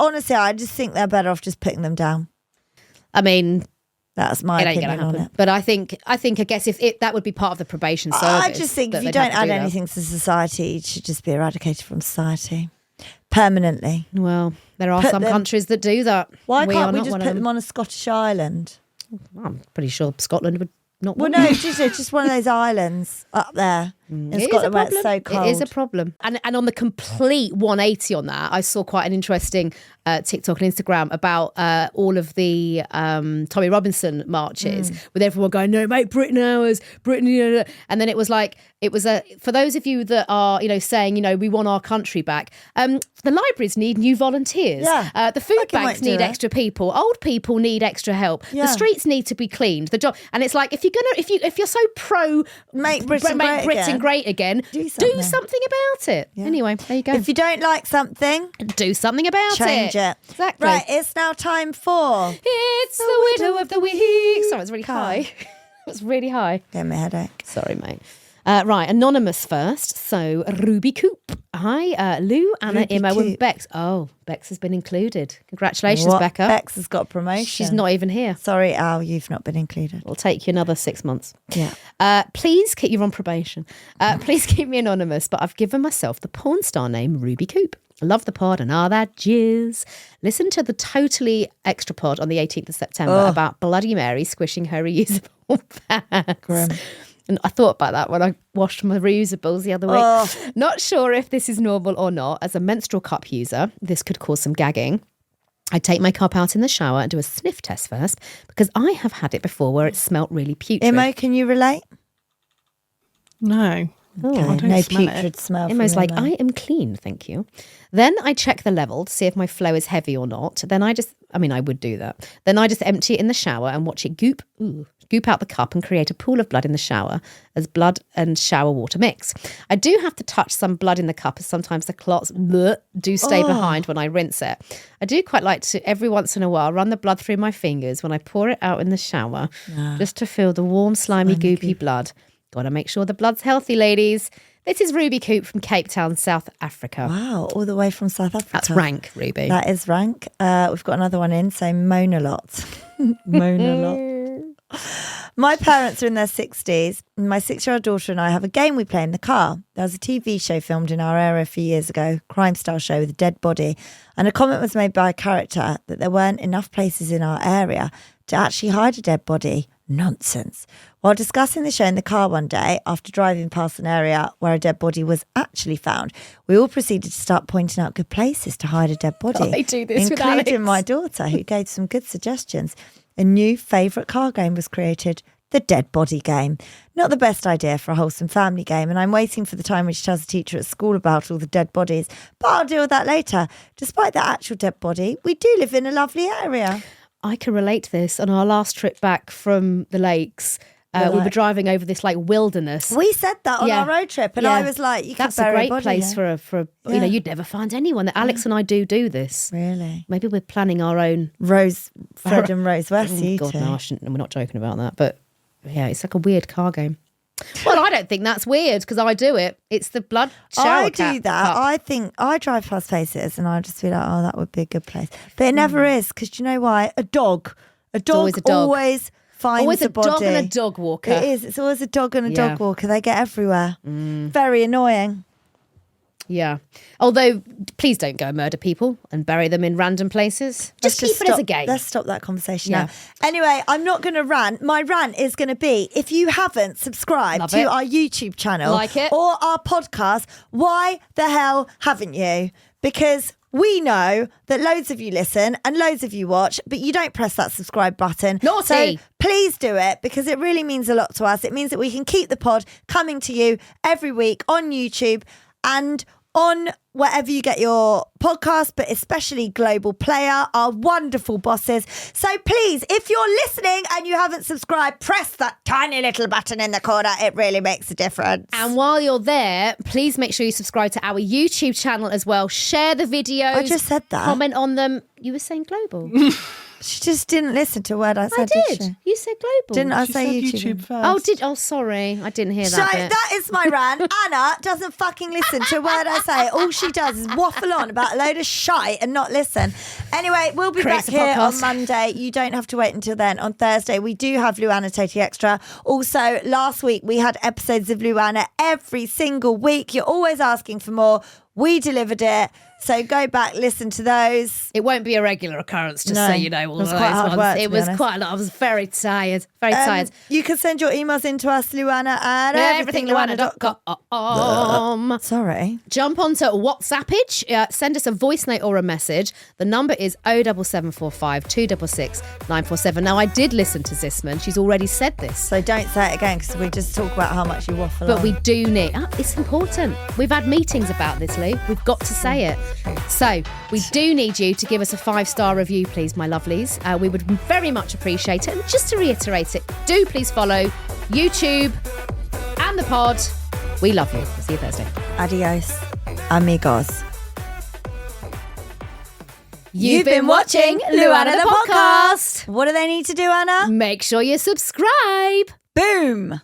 Honestly, I just think they're better off just putting them down. I mean... That's my opinion on it. But I think I guess if that would be part of the probation service. I just think if you don't add anything to society, it should just be eradicated from society. Permanently. Well, there are some countries that do that. Why can't we just put them on a Scottish island? I'm pretty sure Scotland would not want no, just one of those islands up there in Scotland where it's so cold. It is a problem. And on the complete 180 on that, I saw quite an interesting TikTok and Instagram about all of the Tommy Robinson marches with everyone going, no, mate, Britain ours, Britain, and then it was like, for those of you that are, saying, we want our country back, the libraries need new volunteers. Yeah. The food banks need extra people. Old people need extra help. Yeah. The streets need to be cleaned. And it's like, if you're so pro make Britain great again, do something about it. Yeah. Anyway, there you go. If you don't like something, do something about change it. Exactly. Right, it's now time for It's the Widow of the Week. Sorry, it's really high. It's really high. Gave me a headache. Sorry, mate. Right, anonymous first. So, Ruby Coop. Hi, Lou, Anna, Immo and Bex. Oh, Bex has been included. Congratulations, Becca. Bex has got a promotion. She's not even here. Sorry, Al, you've not been included. It'll take you another 6 months. Yeah. Please keep, you're on probation. Please keep me anonymous, but I've given myself the porn star name Ruby Coop. I love the pod and that jizz. Listen to the totally extra pod on the 18th of September about Bloody Mary squishing her reusable pants. Grim. And I thought about that when I washed my reusables the other week. Not sure if this is normal or not. As a menstrual cup user, this could cause some gagging. I take my cup out in the shower and do a sniff test first because I have had it before where it smelt really putrid. Immo, can you relate? No. Okay, no putrid smell. Emma's like, I am clean, thank you. Then I check the level to see if my flow is heavy or not. Then I would do that. Then I just empty it in the shower and watch it goop out the cup and create a pool of blood in the shower as blood and shower water mix. I do have to touch some blood in the cup as sometimes the clots do stay behind when I rinse it. I do quite like to, every once in a while, run the blood through my fingers when I pour it out in the shower just to feel the warm, slimy, goopy blood. Gotta make sure the blood's healthy, ladies. This is Ruby Coop from Cape Town, South Africa. Wow, all the way from South Africa. That's rank, Ruby. That is rank. We've got another one in, so moan a lot. Moan a lot. My parents are in their 60s. My 6-year-old daughter and I have a game we play in the car. There was a TV show filmed in our area a few years ago, crime-style show with a dead body, and a comment was made by a character that there weren't enough places in our area to actually hide a dead body. Nonsense. While discussing the show in the car one day, after driving past an area where a dead body was actually found, we all proceeded to start pointing out good places to hide a dead body. I do this with Alex. Including my daughter, who gave some good suggestions. A new favourite car game was created, the Dead Body Game. Not the best idea for a wholesome family game, and I'm waiting for the time when she tells the teacher at school about all the dead bodies, but I'll deal with that later. Despite the actual dead body, we do live in a lovely area. I can relate to this. On our last trip back from the lakes, we were driving over this like wilderness. We said that on our road trip, and I was like, "You that's could bury a great place for you know, you'd never find anyone." That Alex and I do this. Really? Maybe we're planning our own Fred and Rose West. Oh, God, no, I shouldn't. We're not joking about that, but yeah, it's like a weird car game. Well, I don't think that's weird because I do it. It's the blood shower. I do that. Cup. I think I drive past places and I just feel like, oh, that would be a good place, but it never is, because do you know why? A dog always finds a body. Always a dog and a dog walker. It is. It's always a dog and a dog walker. They get everywhere. Very annoying. Yeah. Although, please don't go and murder people and bury them in random places. Just keep it as a game. Let's stop that conversation now. Anyway, I'm not going to rant. My rant is going to be, if you haven't subscribed to our YouTube channel or our podcast, why the hell haven't you? Because we know that loads of you listen and loads of you watch, but you don't press that subscribe button. Naughty. So please do it, because it really means a lot to us. It means that we can keep the pod coming to you every week on YouTube and on wherever you get your podcast, but especially Global Player, our wonderful bosses. So please, if you're listening and you haven't subscribed, press that tiny little button in the corner. It really makes a difference. And while you're there, please make sure you subscribe to our YouTube channel as well. Share the videos. I just said that. Comment on them. You were saying global. She just didn't listen to a word I said. I did. She? You said global. Didn't I She say said YouTube? first. Oh, sorry. I didn't hear So that bit. that is my rant. Anna doesn't fucking listen to a word I say. All she does is waffle on about a load of shite and not listen. Anyway, we'll be back here on Monday. You don't have to wait until then. On Thursday, we do have LuAnna Totally Extra. Also, last week, we had episodes of LuAnna every single week. You're always asking for more. We delivered it. So go back, listen to those. It won't be a regular occurrence, just so you know. All it was of quite those hard ones. work, It was quite a lot. I was very tired. Very tired. You can send your emails in to us, LuAnna, at everythingluanna.com. Sorry. Jump onto WhatsAppage. Send us a voice note or a message. The number is 07745 266 947. Now, I did listen to Zisman. She's already said this. So don't say it again, because we just talk about how much you waffle But on. we do need... it's important. We've had meetings about this, Lou. We've got to say it. So we do need you to give us a 5-star review, please, my lovelies. We would very much appreciate it. And just to reiterate it, do please follow YouTube and the pod. We love you. See you Thursday. Adios, amigos. You've been watching LuAnna the podcast. What do they need to do, Anna? Make sure you subscribe. Boom.